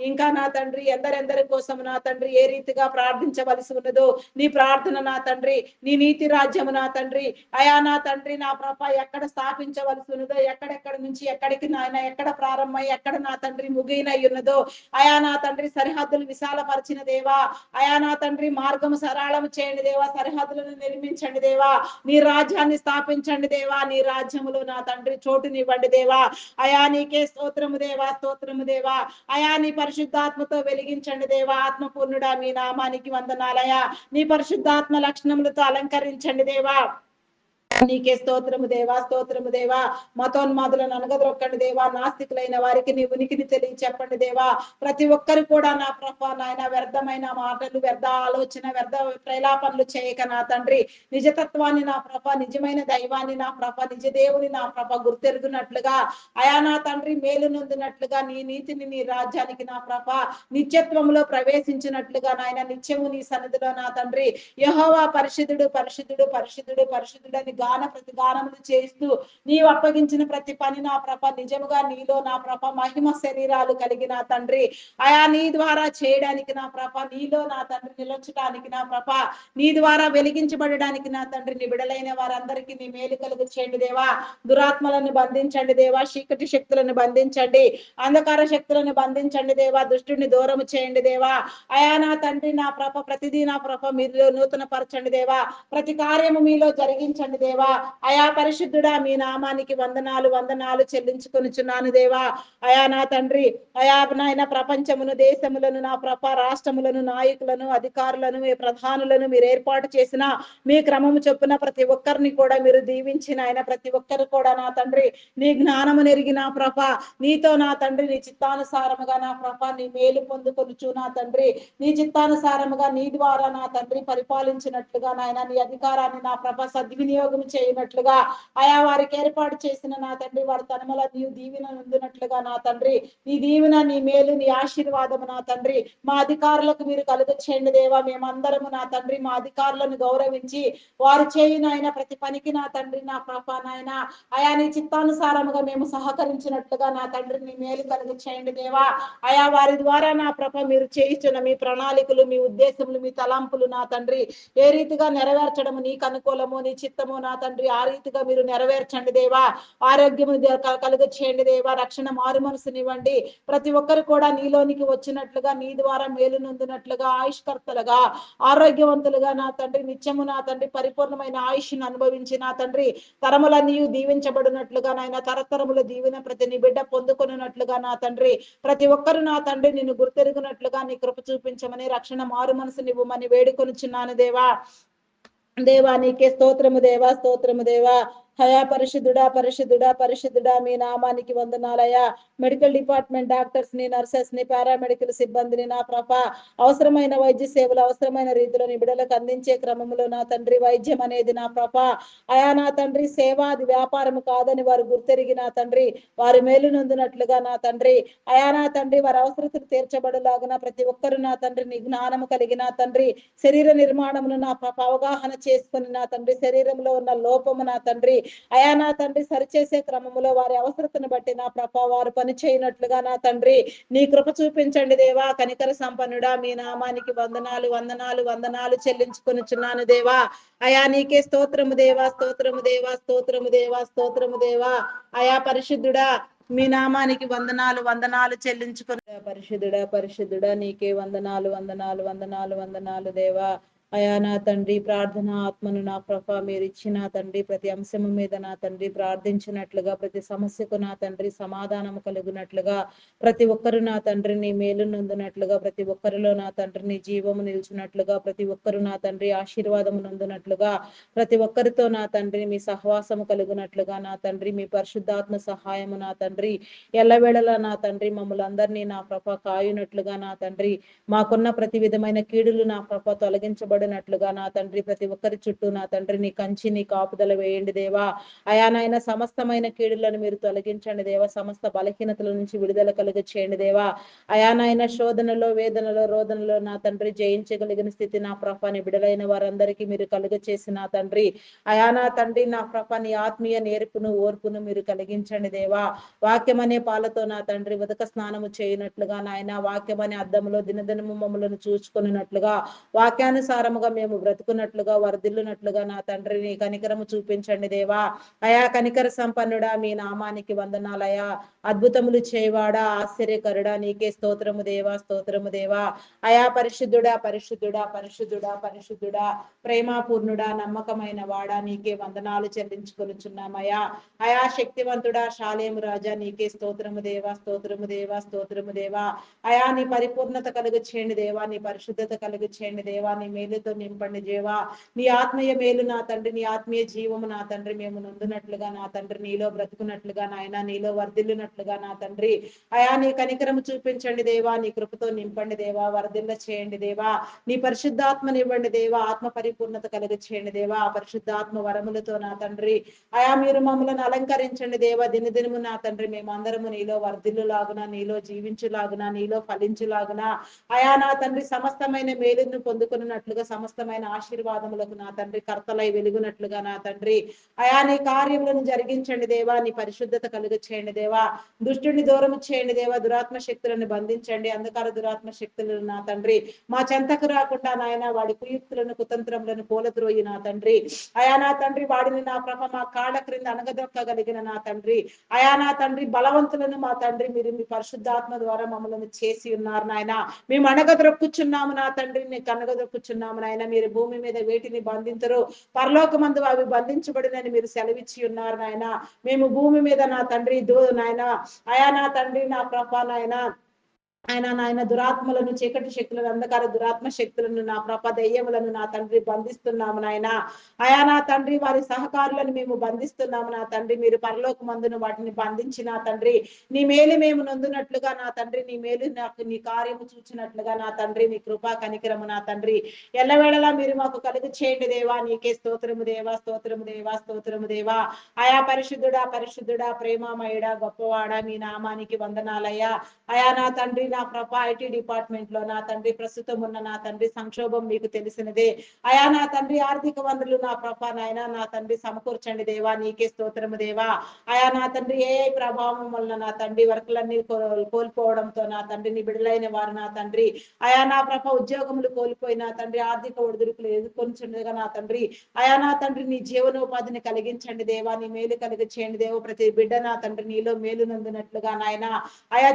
ఇంకా నా తండ్రి ఎందరెందరి కోసం నా తండ్రి ఏ రీతిగా ప్రార్థించవలసి ఉన్నదో నీ ప్రార్థన నా తండ్రి నీ నీతి రాజ్యము నా తండ్రి అయా నా తండ్రి నా ప్రభ ఎక్కడ స్థాపించవలసి ఉన్నదో ఎక్కడెక్కడ నుంచి ఎక్కడికి నాయన ఎక్కడ ప్రారంభమై ఎక్కడ నా తండ్రి ముగినై ఉన్నదో అయా నా తండ్రి సరిహద్దులు విశాలపరిచిన దేవా. అయా నా తండ్రి మార్గము సరళము చేయండి దేవా. సరిహద్దులను నిర్మించండి దేవా. నీ రాజ్యాన్ని స్థాపించండి దేవా. నీ రాజ్యములో నా తండ్రి చోటునివ్వండి దేవా. అయా నీకే స్తోత్రము దేవా, స్తోత్రము దేవా. అయా నీ పరిశుద్ధాత్మతో వెలిగించండి దేవా. ఆత్మపూర్ణుడా మీ నామానికి వందనాలయా. నీ పరిశుద్ధాత్మ లక్షణములతో అలంకరించండి దేవా. నీకే స్తోత్రము దేవా, స్తోత్రము దేవా. మతోన్మాదులను అనగదొక్కండి దేవా. నాస్తికులైన వారికి నీ ఉనికిని తెలియ చెప్పండి దేవా. ప్రతి ఒక్కరు కూడా నా ప్రభ నాయన వ్యర్థమైన మాటలు, వ్యర్థ ఆలోచన, వ్యర్థ ప్రేలాపనలు చేయక నా తండ్రి నిజతత్వాన్ని నా ప్రభ నిజమైన దైవాన్ని నా ప్రభ నిజ దేవుని నా ప్రభ గుర్తెరుగునట్లుగా అయా నా తండ్రి మేలు నొందినట్లుగా నీ నీతిని నీ రాజ్యానికి నా ప్రభ నిత్యత్వంలో ప్రవేశించినట్లుగా నాయన నిత్యము నీ సన్నిధిలో నా తండ్రి యెహోవా పరిశుద్ధుడు, పరిశుద్ధుడు, పరిశుద్ధుడు, పరిశుద్ధుడు అని గాన ప్రతిగానములు చేస్తూ నీవు అప్పగించిన ప్రతి పని నా ప్రభ నిజముగా నీలో నా ప్రభ మహిమ శరీరాలు కలిగిన తండ్రి అయా నీ ద్వారా చేయడానికి నా ప్రభ నీలో నా తండ్రి నిలచడానికి నా ప్రభ నీ ద్వారా వెలిగించబడడానికి నా తండ్రి నీ బిడలైన వారందరికీ నీ మేలు కలుగు చేయండి దేవా. దురాత్మలను బంధించండి దేవా. చీకటి శక్తులను బంధించండి. అంధకార శక్తులను బంధించండి దేవా. దుష్టుని దూరము చేయండి దేవా. అయా నా తండ్రి నా ప్రభ ప్రతిదీ నా ప్రభ మీలో నూతన పరచండి దేవా. ప్రతి కార్యము మీలో జరిగించండి దేవా. అయా పరిశుద్ధుడా మీ నామానికి వందనాలు, వందనాలు చెల్లించుకొనుచున్నాను దేవా. అయా నా తండ్రి అయా నాయన ప్రపంచమును దేశములను నా ప్రభ రాష్ట్రములను నాయకులను అధికారులను ప్రధానులను మీరు ఏర్పాటు చేసిన మీ క్రమము చొప్పున ప్రతి ఒక్కరిని కూడా మీరు దీవించిన ఆయన ప్రతి ఒక్కరు కూడా నా తండ్రి నీ జ్ఞానము నెరిగి నా ప్రభ నీతో నా తండ్రి నీ చిత్తానుసారముగా నా ప్రభ నీ మేలు పొందుకొనుచు నా తండ్రి నీ చిత్తానుసారముగా నీ ద్వారా నా తండ్రి పరిపాలించినట్లుగా నాయన నీ అధికారాన్ని నా ప్రభ సద్వినియోగం చేయనట్లుగా వారికి ఏర్పాటు చేసిన నా తండ్రి వారి తనమల నీవు దీవెన ఉందినట్లుగా నా తండ్రి నీ దీవెన నీ మేలు నీ ఆశీర్వాదము నా తండ్రి మా అధికారులకు మీరు కలుగ చేయండి దేవా. మేమందరము నా తండ్రి మా అధికారులను గౌరవించి వారు చేయునైనా ప్రతి పనికి నా తండ్రి నా ప్రభా నాయన నీ చిత్తానుసారముగా మేము సహకరించినట్లుగా నా తండ్రి నీ మేలు కలుగ చేయండి దేవా. వారి ద్వారా నా ప్రభ మీరు చేయించిన మీ ప్రణాళికలు మీ ఉద్దేశములు మీ తలంపులు నా తండ్రి ఏ రీతిగా నెరవేర్చడము నీకు అనుకూలము నీ చిత్తము నా తండ్రి ఆ రీతిగా మీరు నెరవేర్చండి దేవా. ఆరోగ్యము కలుగ చేయండి దేవా. రక్షణ మారు మనసునివ్వండి. ప్రతి ఒక్కరు కూడా నీలోనికి వచ్చినట్లుగా నీ ద్వారా మేలు నొందినట్లుగా ఆయుష్కర్తలుగా ఆరోగ్యవంతులుగా నా తండ్రి నిత్యము నా తండ్రి పరిపూర్ణమైన ఆయుష్ను అనుభవించి నా తండ్రి తరములన్నీ దీవించబడినట్లుగా నాయన తరతరముల దీవెన ప్రతి నీ బిడ్డ పొందుకున్నట్లుగా నా తండ్రి ప్రతి ఒక్కరు నా తండ్రి నిన్ను గుర్తెరుగునట్లుగా నీ కృప చూపించమని రక్షణ మారు మనసునివ్వమని వేడుకొనుచున్నాను దేవా. దేవా నీకే స్తోత్రము దేవా, స్తోత్రము దేవా. పరిశుద్ధుడా పరిశుద్ధుడా పరిశుద్ధుడా మీ నామానికి వందనాలయ్యా. మెడికల్ డిపార్ట్మెంట్ డాక్టర్స్ ని నర్సెస్ ని పారామెడికల్ సిబ్బందిని నా ప్రభ అవసరమైన వైద్య సేవలు అవసరమైన రీతిలో నీ బిడ్డలకు అందించే క్రమంలో నా తండ్రి వైద్యం అనేది నా ప్రభ నా తండ్రి సేవ అది వ్యాపారం కాదని వారు గుర్తెరిగి నా తండ్రి వారి మేలు నొందినట్లుగా నా తండ్రి నా తండ్రి వారి అవసరతలు తీర్చబడలాగున ప్రతి ఒక్కరు నా తండ్రి నీ జ్ఞానము కలిగిన తండ్రి శరీర నిర్మాణమును నా ప్రభ అవగాహన చేసుకుని నా తండ్రి శరీరంలో ఉన్న లోపము నా తండ్రి నా తండ్రి సరిచేసే క్రమంలో వారి అవసరతను బట్టి నా ప్రభ వారు పని చేయనట్లుగా నా తండ్రి నీ కృప చూపించండి దేవా. కనికర సంపన్నుడా మీ నామానికి వందనాలు వందనాలు వందనాలు చెల్లించుకొనుచున్నాను దేవా. నీకే స్తోత్రము దేవా, స్తోత్రము దేవా, స్తోత్రము దేవా, స్తోత్రము దేవా. పరిశుద్ధుడా మీ నామానికి వందనాలు వందనాలు చెల్లించుకొని పరిశుద్ధుడా పరిశుద్ధుడా నీకే వందనాలు వందనాలు వందనాలు వందనాలు దేవా. నా తండ్రి ప్రార్థన ఆత్మను నా ప్రభ మీరు ఇచ్చిన తండ్రి ప్రతి అంశము మీద నా తండ్రి ప్రార్థించినట్లుగా ప్రతి సమస్యకు నా తండ్రి సమాధానము కలుగునట్లుగా ప్రతి ఒక్కరు నా తండ్రిని మేలు నొందినట్లుగా ప్రతి ఒక్కరిలో నా తండ్రిని జీవము నిలిచినట్లుగా ప్రతి ఒక్కరు నా తండ్రి ఆశీర్వాదము నొందినట్లుగా ప్రతి ఒక్కరితో నా తండ్రి మీ సహవాసము కలుగునట్లుగా నా తండ్రి మీ పరిశుద్ధాత్మ సహాయము నా తండ్రి ఎల్లవేళలా నా తండ్రి మమ్మల్ని అందరినీ నా ప్రభ కాయునట్లుగా నా తండ్రి మాకున్న ప్రతి విధమైన కీడులు నా ప్రభ తొలగించబడినట్లుగా నా తండ్రి ప్రతి ఒక్కరి చుట్టూ నా తండ్రి నీ కంచి నీ కాపుదల వేయండి దేవా. నాయన సమస్తమైన కీడులను మీరు తొలగించండి దేవా. సమస్త బలహీనతల నుంచి విడుదల కలుగ చేయండి దేవా. నాయన శోధనలో వేదనలో రోదనలో నా తండ్రి జయించగలిగిన స్థితి నా ప్రభాని బిడలైన వారందరికీ మీరు కలుగ చేసి నా తండ్రి నా తండ్రి నా ప్రభాని ఆత్మీయ నేర్పును ఓర్పును మీరు కలిగించండి దేవా. వాక్యం అనే పాలతో నా తండ్రి ఉదక స్నానము చేయనట్లుగా నాయన వాక్యం అనే అద్దములో దినదినము మమ్మలను చూసుకున్నట్లుగా వాక్యానుసారముగా మేము బ్రతుకున్నట్లుగా వర్ధిల్లునట్లుగా నా తండ్రిని కనికరము చూపించండి దేవా. కనికర సంపన్నుడా మీ నామానికి వందనాలయా. అద్భుతములు చేయవాడా ఆశ్చర్యకరుడా నీకే స్తోత్రము దేవా, స్తోత్రము దేవా. పరిశుద్ధుడా పరిశుద్ధుడా పరిశుద్ధుడా పరిశుద్ధుడా ప్రేమాపూర్ణుడా నమ్మకమైన వాడా నీకే వందనాలు చెల్లించుకొనుచున్నామయ్యా. శక్తివంతుడా శాలేము రాజా నీకే స్తోత్రము దేవా, స్తోత్రము దేవా, స్తోత్రము దేవా. నీ పరిపూర్ణత కలుగు చేయండి దేవా, నీ పరిశుద్ధత కలుగు చేయండి దేవా. నీ మేలుతో నింపండి దేవా. నీ ఆత్మీయ మేలు నా తండ్రి నీ ఆత్మీయ జీవము నా తండ్రి మేము నొందునట్లుగా నా తండ్రి నీలో బ్రతుకున్నట్లుగా నాయన నీలో వర్ధిల్లునట్లుగా నా తండ్రి నీ కనికరము చూపించండి దేవా. నీ కృపతో నింపండి దేవా. వర్ధిల్ల చేయండి దేవా. నీ పరిశుద్ధాత్మనివ్వండి దేవా. ఆత్మ పరిపూర్ణత కలుగు చేయండి దేవా. పరిశుద్ధాత్మ వరములతో నా తండ్రి మీరు మమ్మల్ని అలంకరించండి దేవా. దినదినము నా తండ్రి మేమందరము నీలో వర్ధిల్లులాగున నీలో జీవించులాగున నీలో ఫలించులాగున నా తండ్రి సమస్తమైన మేలును పొందుకున్నట్లుగా సమస్తమైన ఆశీర్వాదములకు నా తండ్రి కర్తలై వెలుగునట్లుగా నా తండ్రి నీ కార్యములను జరిగించండి దేవా. నీ పరిశుద్ధత కలుగు చేయండి దేవా. దుష్టుని దూరము చేయండి దేవా. దురాత్మ శక్తులను బంధించండి. అంధకార దురాత్మ శక్తులను నా తండ్రి మా చెంతకు రాకుండా నాయన వాడి కుయుక్తులను కుతంత్రములను పోలద్రోయి నా తండ్రి నా తండ్రి వాడిని నా ప్రభ మా కాళ్ళ క్రింద అనగదొక్కగలిగిన నా తండ్రి నా తండ్రి బలవంతులను మా తండ్రి మీరు మీ పరిశుద్ధాత్మ ద్వారా మమ్మల్ని చేసి ఉన్నారు నాయన. మేము అనగదొక్కుచున్నాము నా తండ్రి నీకు అనగదొక్కుచున్నాము నాయన. మీరు భూమి మీద వేటిని బంధించరు పరలోకమందు అవి బంధించబడినని మీరు సెలవిచ్చి ఉన్నారు నాయన. మేము భూమి మీద నా తండ్రి నాయన నా తండ్రి నా ప్రభ నాయన నాయన దురాత్మలను, చీకటి శక్తులను, అంధకార దురాత్మ శక్తులను, నా ప్రభ దెయ్యములను నా తండ్రి బంధిస్తున్నాము నాయన. నా తండ్రి వారి సహకారులను మేము బంధిస్తున్నాము నా తండ్రి. మీరు పరలోక మందును వాటిని బంధించి నా తండ్రి నీ మేలు మేము నొందునట్లుగా నా తండ్రి, నీ మేలు నాకు నీ కార్యము చూచినట్లుగా నా తండ్రి, నీ కృపా కనికరము నా తండ్రి ఎల్లవేళలా మీరు మాకు కలుగు చేయండి దేవా. నీకే స్తోత్రము దేవా, స్తోత్రము దేవా, స్తోత్రము దేవా. పరిశుద్ధుడా, పరిశుద్ధుడా, ప్రేమమయుడా, గొప్పవాడా, మీ నామానికి వందనాలయ్యా. నా తండ్రి నా ప్రభ ఐటీ డిపార్ట్మెంట్ లో నా తండ్రి ప్రస్తుతం ఉన్న నా తండ్రి సంక్షోభం మీకు తెలిసినదే. నా తండ్రి ఆర్థిక వనరులు నా ప్రభ నాయన నా తండ్రి సమకూర్చండి దేవా. నీకే స్తోత్రము దేవా. నా తండ్రి ఏ ప్రభావం వలన నా తండ్రి వర్కులన్నీ కోల్పోవడంతో నా తండ్రి నీ బిడ్డలైన వారు నా తండ్రి నా ప్రభ ఉద్యోగములు కోల్పోయిన తండ్రి ఆర్థిక ఒడిదుడుకులు ఎదుర్కొంచుండగా నా తండ్రి నా తండ్రి నీ జీవనోపాధిని కలిగించండి దేవా. నీ మేలు కలిగి చేయండి దేవో. ప్రతి బిడ్డ నా తండ్రి నీలో మేలు నందునట్లుగా నాయన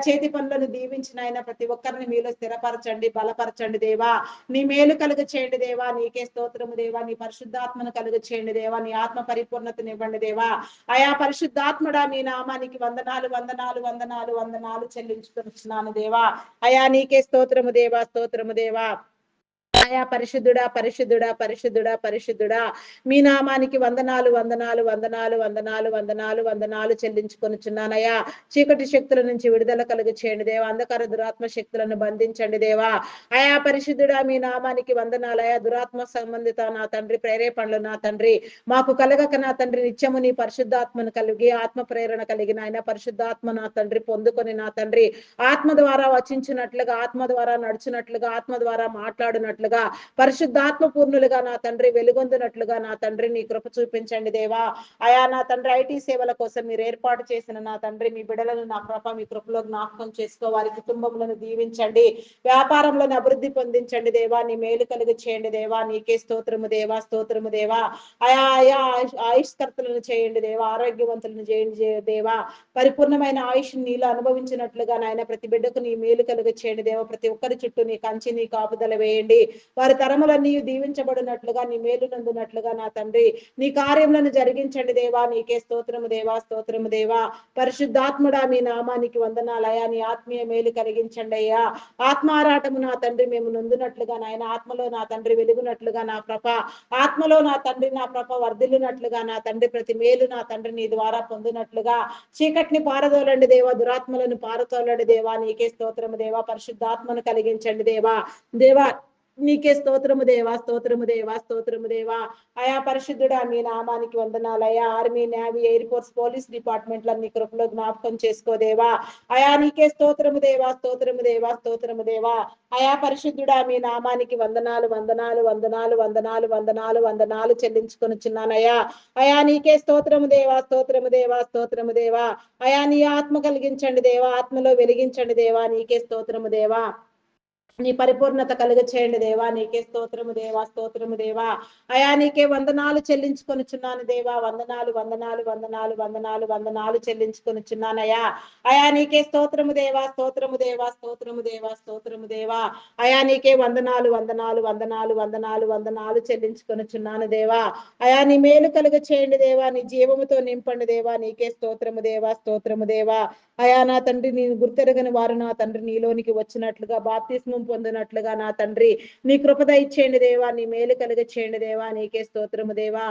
చేతి పనులను దీవించిన ఆయన ప్రతి ఒక్కరిని మీలో స్థిరపరచండి, బలపరచండి దేవా. నీ మేలు కలుగ చేయండి దేవా. నీకే స్తోత్రము దేవా. నీ పరిశుద్ధాత్మను కలుగ చేయండి దేవా. నీ ఆత్మ పరిపూర్ణతను ఇవ్వండి దేవా. పరిశుద్ధాత్ముడా మీ నామానికి వందనాలు, వందనాలు, వందనాలు, వందనాలు చెల్లించుకొనిచున్నాను దేవా. నీకే స్తోత్రము దేవా, స్తోత్రము దేవా. పరిశుద్ధుడా, పరిశుద్ధుడా, పరిశుద్ధుడా, పరిశుద్ధుడా, మీ నామానికి వందనాలు, వందనాలు, వందనాలు, వందనాలు, వందనాలు, వందనాలు చెల్లించుకొనిచున్నానయ్యా. చీకటి శక్తుల నుంచి విడుదల కలుగు చేయండి దేవా. అంధకార దురాత్మ శక్తులను బంధించండి దేవా. పరిశుద్ధుడా మీ నామానికి వందనాలయా. దురాత్మ సంబంధిత నా తండ్రి ప్రేరేపణలు నా తండ్రి మాకు కలగక నా తండ్రి నిత్యము నీ పరిశుద్ధాత్మను కలిగి ఆత్మ ప్రేరణ కలిగిన ఆయన పరిశుద్ధాత్మ నా తండ్రి పొందుకొని నా తండ్రి ఆత్మ ద్వారా వచించినట్లుగా, ఆత్మ ద్వారా నడుచునట్లుగా, ఆత్మ ద్వారా మాట్లాడినట్లుగా, పరిశుద్ధాత్మ పూర్ణులుగా నా తండ్రి వెలుగొందునట్లుగా నా తండ్రి నీ కృప చూపించండి దేవా. నా తండ్రి ఐటీ సేవల కోసం మీరు ఏర్పాటు చేసిన నా తండ్రి మీ బిడ్డలను నా కృప మీ కృపలో జ్ఞాపకం చేసుకో. వారి కుటుంబములను దీవించండి, వ్యాపారంలో అభివృద్ధి పొందించండి దేవా. నీ మేలు కలుగు చేయండి దేవా. నీకే స్తోత్రము దేవా, స్తోత్రము దేవా. ఆయుష్కర్తలను చేయండి దేవా. ఆరోగ్యవంతులను చేయండి దేవా. పరిపూర్ణమైన ఆయుష్ నీలో అనుభవించినట్లుగా నాయన ప్రతి బిడ్డకు నీ మేలు కలుగు చేయండి దేవా. ప్రతి ఒక్కరి చుట్టూ నీ కంచి నీ కాపుదల వేయండి. వారి తరములన్నీ దీవించబడినట్లుగా నీ మేలు నందునట్లుగా నా తండ్రి నీ కార్యములను జరిగించండి దేవా. నీకే స్తోత్రము దేవా, స్తోత్రము దేవా. పరిశుద్ధాత్ముడా మీ నామానికి వందనాలయా. నీ ఆత్మీయ మేలు కలిగించండి అయ్యా. ఆత్మారాటము నా తండ్రి మేము నొందునట్లుగా నాయన ఆత్మలో నా తండ్రి వెలుగునట్లుగా నా ప్రభ ఆత్మలో నా తండ్రి నా ప్రభ వర్ధిల్లునట్లుగా నా తండ్రి ప్రతి మేలు నా తండ్రి నీ ద్వారా పొందినట్లుగా చీకటిని పారదోలండి దేవా. దురాత్మలను పారతోలండి దేవా. నీకే స్తోత్రము దేవా. పరిశుద్ధాత్మను కలిగించండి దేవా. దేవా నీకే స్తోత్రము దేవా, స్తోత్రము దేవా, స్తోత్రము దేవా. పరిశుద్ధుడా మీ నామానికి వందనాలయ్యా. Army, navy, air force, police డిపార్ట్మెంట్లన్నీ కృపలో జ్ఞాపకం చేసుకోదేవా. నీకే స్తోత్రము దేవా, స్తోత్రము దేవా, స్తోత్రము దేవా. పరిశుద్ధుడా మీ నామానికి వందనాలు, వందనాలు, వందనాలు, వందనాలు, వందనాలు, వందనాలు చెల్లించుకొనిచున్నానయ్యా. నీకే స్తోత్రము దేవా, స్తోత్రము దేవా, స్తోత్రము దేవా. నీ ఆత్మ కలిగించండి దేవా. ఆత్మలో వెలిగించండి దేవా. నీకే స్తోత్రము దేవా. నీ పరిపూర్ణత కలుగ చేయండి దేవా. నీకే స్తోత్రము దేవా, స్తోత్రము దేవా. నీకే వందనాలు చెల్లించుకొనిచున్నాను దేవా. వందనాలు, వందనాలు, వందనాలు, వందనాలు, వందనాలు చెల్లించుకొనిచున్నానయ్యా. నీకే స్తోత్రము దేవా, స్తోత్రము దేవా, స్తోత్రము దేవా, స్తోత్రము దేవా. నీకే వందనాలు, వందనాలు, వందనాలు, వందనాలు, వందనాలు చెల్లించుకొనిచున్నాను దేవా. నీ మేలు కలుగ చేయండి దేవా. నీ జీవముతో నింపండి దేవా. నీకే స్తోత్రము దేవా, స్తోత్రము దేవా. నా తండ్రి నేను గుర్తెరగని వారు నా తండ్రి నీలోనికి వచ్చినట్లుగా బాప్తిస్మం పొందినట్లుగా నా తండ్రి నీ కృపద ఇచ్చేయండి దేవా. నీ మేలు కలిగ చేయండి దేవా. నీకే స్తోత్రము దేవా.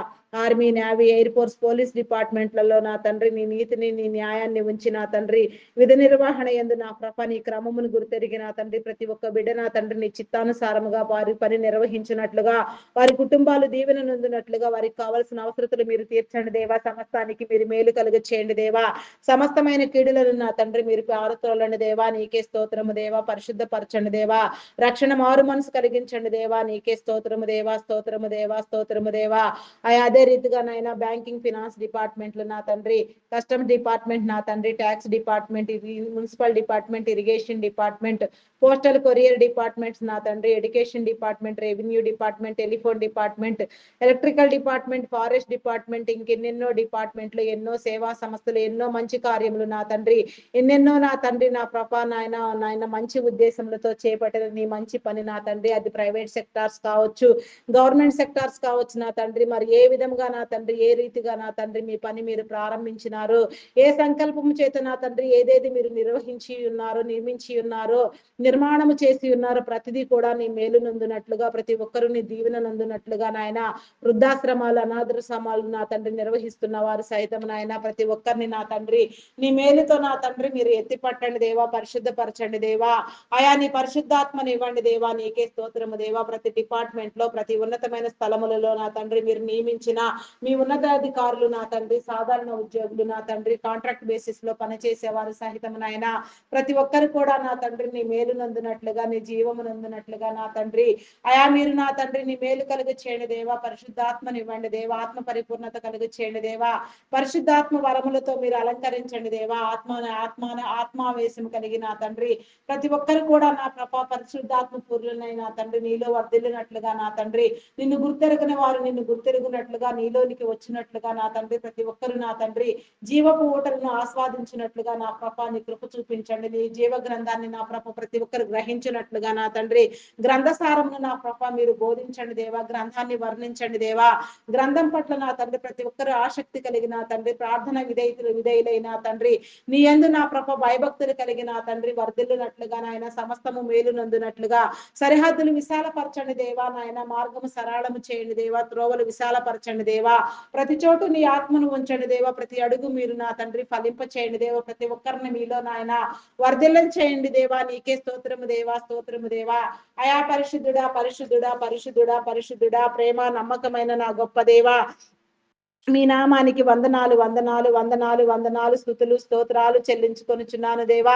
Army, navy, air force, police డిపార్ట్మెంట్లలో నా తండ్రి నీ నీతిని నీ న్యాయాన్ని ఉంచి నా తండ్రి విధి నిర్వహణ యందు నా కృప నీ క్రమమును గుర్తెరిగి నా తండ్రి ప్రతి ఒక్క బిడ్డ నా తండ్రి నీ చిత్తానుసారముగా వారి పని నిర్వహించినట్లుగా, వారి కుటుంబాలు దీవెన నొందినట్లుగా, వారికి కావాల్సిన అవసరతలు మీరు తీర్చండి దేవా. సమస్తానికి మీరు మేలు కలుగ చేయండి దేవా. సమస్తమైన కీడులను నా తండ్రి మీరు పారతోలండి దేవా. నీకే స్తోత్రము దేవా. పరిశుద్ధపరచండి దేవా. రక్షణ మారు మనసు కలిగించండి దేవా. నీకే స్తోత్రము దేవా, స్తోత్రము దేవా, స్తోత్రము దేవా. అదే రీతిగా నైనా బ్యాంకింగ్, ఫినాన్స్ డిపార్ట్మెంట్లు నా తండ్రి, కస్టమ్స్ డిపార్ట్మెంట్ నా తండ్రి, tax department, municipal department, irrigation department, postal courier departments నా తండ్రి, education department, revenue department, telephone department, electrical department, forest department, ఇంకెన్నెన్నో డిపార్ట్మెంట్లు, ఎన్నో సేవా సంస్థలు, ఎన్నో మంచి కార్యములు నా తండ్రి, ఎన్నెన్నో నా తండ్రి నా ప్రభా నాయన మంచి ఉద్దేశములతో చేపట్టిన నీ మంచి పని నా తండ్రి, అది ప్రైవేట్ సెక్టార్స్ కావచ్చు, గవర్నమెంట్ సెక్టార్స్ కావచ్చు నా తండ్రి, మరి ఏ విధంగా నా తండ్రి, ఏ రీతిగా నా తండ్రి మీ పని మీరు ప్రారంభించినారు, ఏ సంకల్పము చేత నా తండ్రి ఏదేది మీరు నిర్వహించి ఉన్నారో, నిర్మించి ఉన్నారో, నిర్మాణము చేసి ఉన్నారో, ప్రతిదీ కూడా నీ మేలు నందునట్లుగా, ప్రతి ఒక్కరు నీ దీవెన నందునట్లుగా నాయన, వృద్ధాశ్రమాలు, అనాథాశ్రమాలు నా తండ్రి నిర్వహిస్తున్న వారు సైతం నాయన, ప్రతి ఒక్కరిని నా తండ్రి నీ మేలుతో నా తండ్రి మీరు ఎత్తి పట్టండి దేవా, పరిశుద్ధపరచండి దేవా. ఆయా నీ పరిశుద్ధాత్మని ఇవ్వండి దేవా, నీకే స్తోత్రము దేవా. ప్రతి డిపార్ట్మెంట్ లో, ప్రతి ఉన్నతమైన స్థలములలో నా తండ్రి మీరు నియమించిన మీ ఉన్నతాధికారులు నా తండ్రి, సాధారణ ఉద్యోగులు నా తండ్రి, కాంట్రాక్ట్ బేసిస్ లో పనిచేసే వారు సహితం నాయన, ప్రతి ఒక్కరు కూడా నా తండ్రి నీ మేలు నందునట్లుగా, నీ జీవము నందునట్లుగా నా తండ్రి అయా మీరు నా తండ్రి నీ మేలు కలుగు చేయండి దేవా. పరిశుద్ధాత్మని ఇవ్వండి దేవా, ఆత్మ పరిపూర్ణత కలుగు చేయండి దేవా. పరిశుద్ధాత్మ వరములతో మీరు అలంకరించండి దేవా. ఆత్మావేశం కలిగి నా తండ్రి ప్రతి ఒక్కరు కూడా నా ప్రభా పరిశుద్ధాత్మ పూర్ణులైన నా తండ్రి నీలో వర్ధిల్లినట్లుగా నా తండ్రి, నిన్ను గుర్తెరగని వారు నిన్ను గుర్తెరుగునట్లుగా, నీలోనికి వచ్చినట్లుగా నా తండ్రి, ప్రతి ఒక్కరు నా తండ్రి జీవపు ఊటలను ఆస్వాదించినట్లుగా నా ప్రభా నీ కృప చూపించండి. నీ జీవ గ్రంథాన్ని నా ప్రభ ప్రతి ఒక్కరు గ్రహించినట్లుగా నా తండ్రి గ్రంథసారమును నా ప్రభ మీరు బోధించండి దేవా, గ్రంథాన్ని వర్ణించండి దేవా. గ్రంథం పట్ల నా తండ్రి ప్రతి ఒక్కరు ఆసక్తి కలిగిన తండ్రి, ప్రార్థన విధేయులైన తండ్రి, నీ యందు నా ప్రభ భయభక్తులు కలిగిన తండ్రి వర్ధిల్లునట్లుగా నాయన, సమస్తము మేలు నందునట్లుగా సరిహద్దులు విశాలపరచండి దేవా నాయన, మార్గము సరళము చేయండి దేవా, త్రోవలు విశాలపరచండి దేవా. ప్రతి చోటు నీ ఆత్మను ఉంచండి దేవా, ప్రతి అడుగు మీరు నా తండ్రి ఫలింప చేయండి దేవా, ప్రతి ఒక్కరిని మీలో నాయన వర్ధిల్లం చేయండి దేవా. నీకే స్తోత్రము దేవా, స్తోత్రము దేవా. అయా పరిశుద్ధుడా, పరిశుద్ధుడా, పరిశుద్ధుడా, పరిశుద్ధుడా, ప్రేమ నమ్మకమైన నా గొప్ప దేవా, మీ నామానికి వందనాలు, వందనాలు, వందనాలు, వందనాలు, స్తుతులు, స్తోత్రాలు చెల్లించుకొనుచున్నాను దేవా.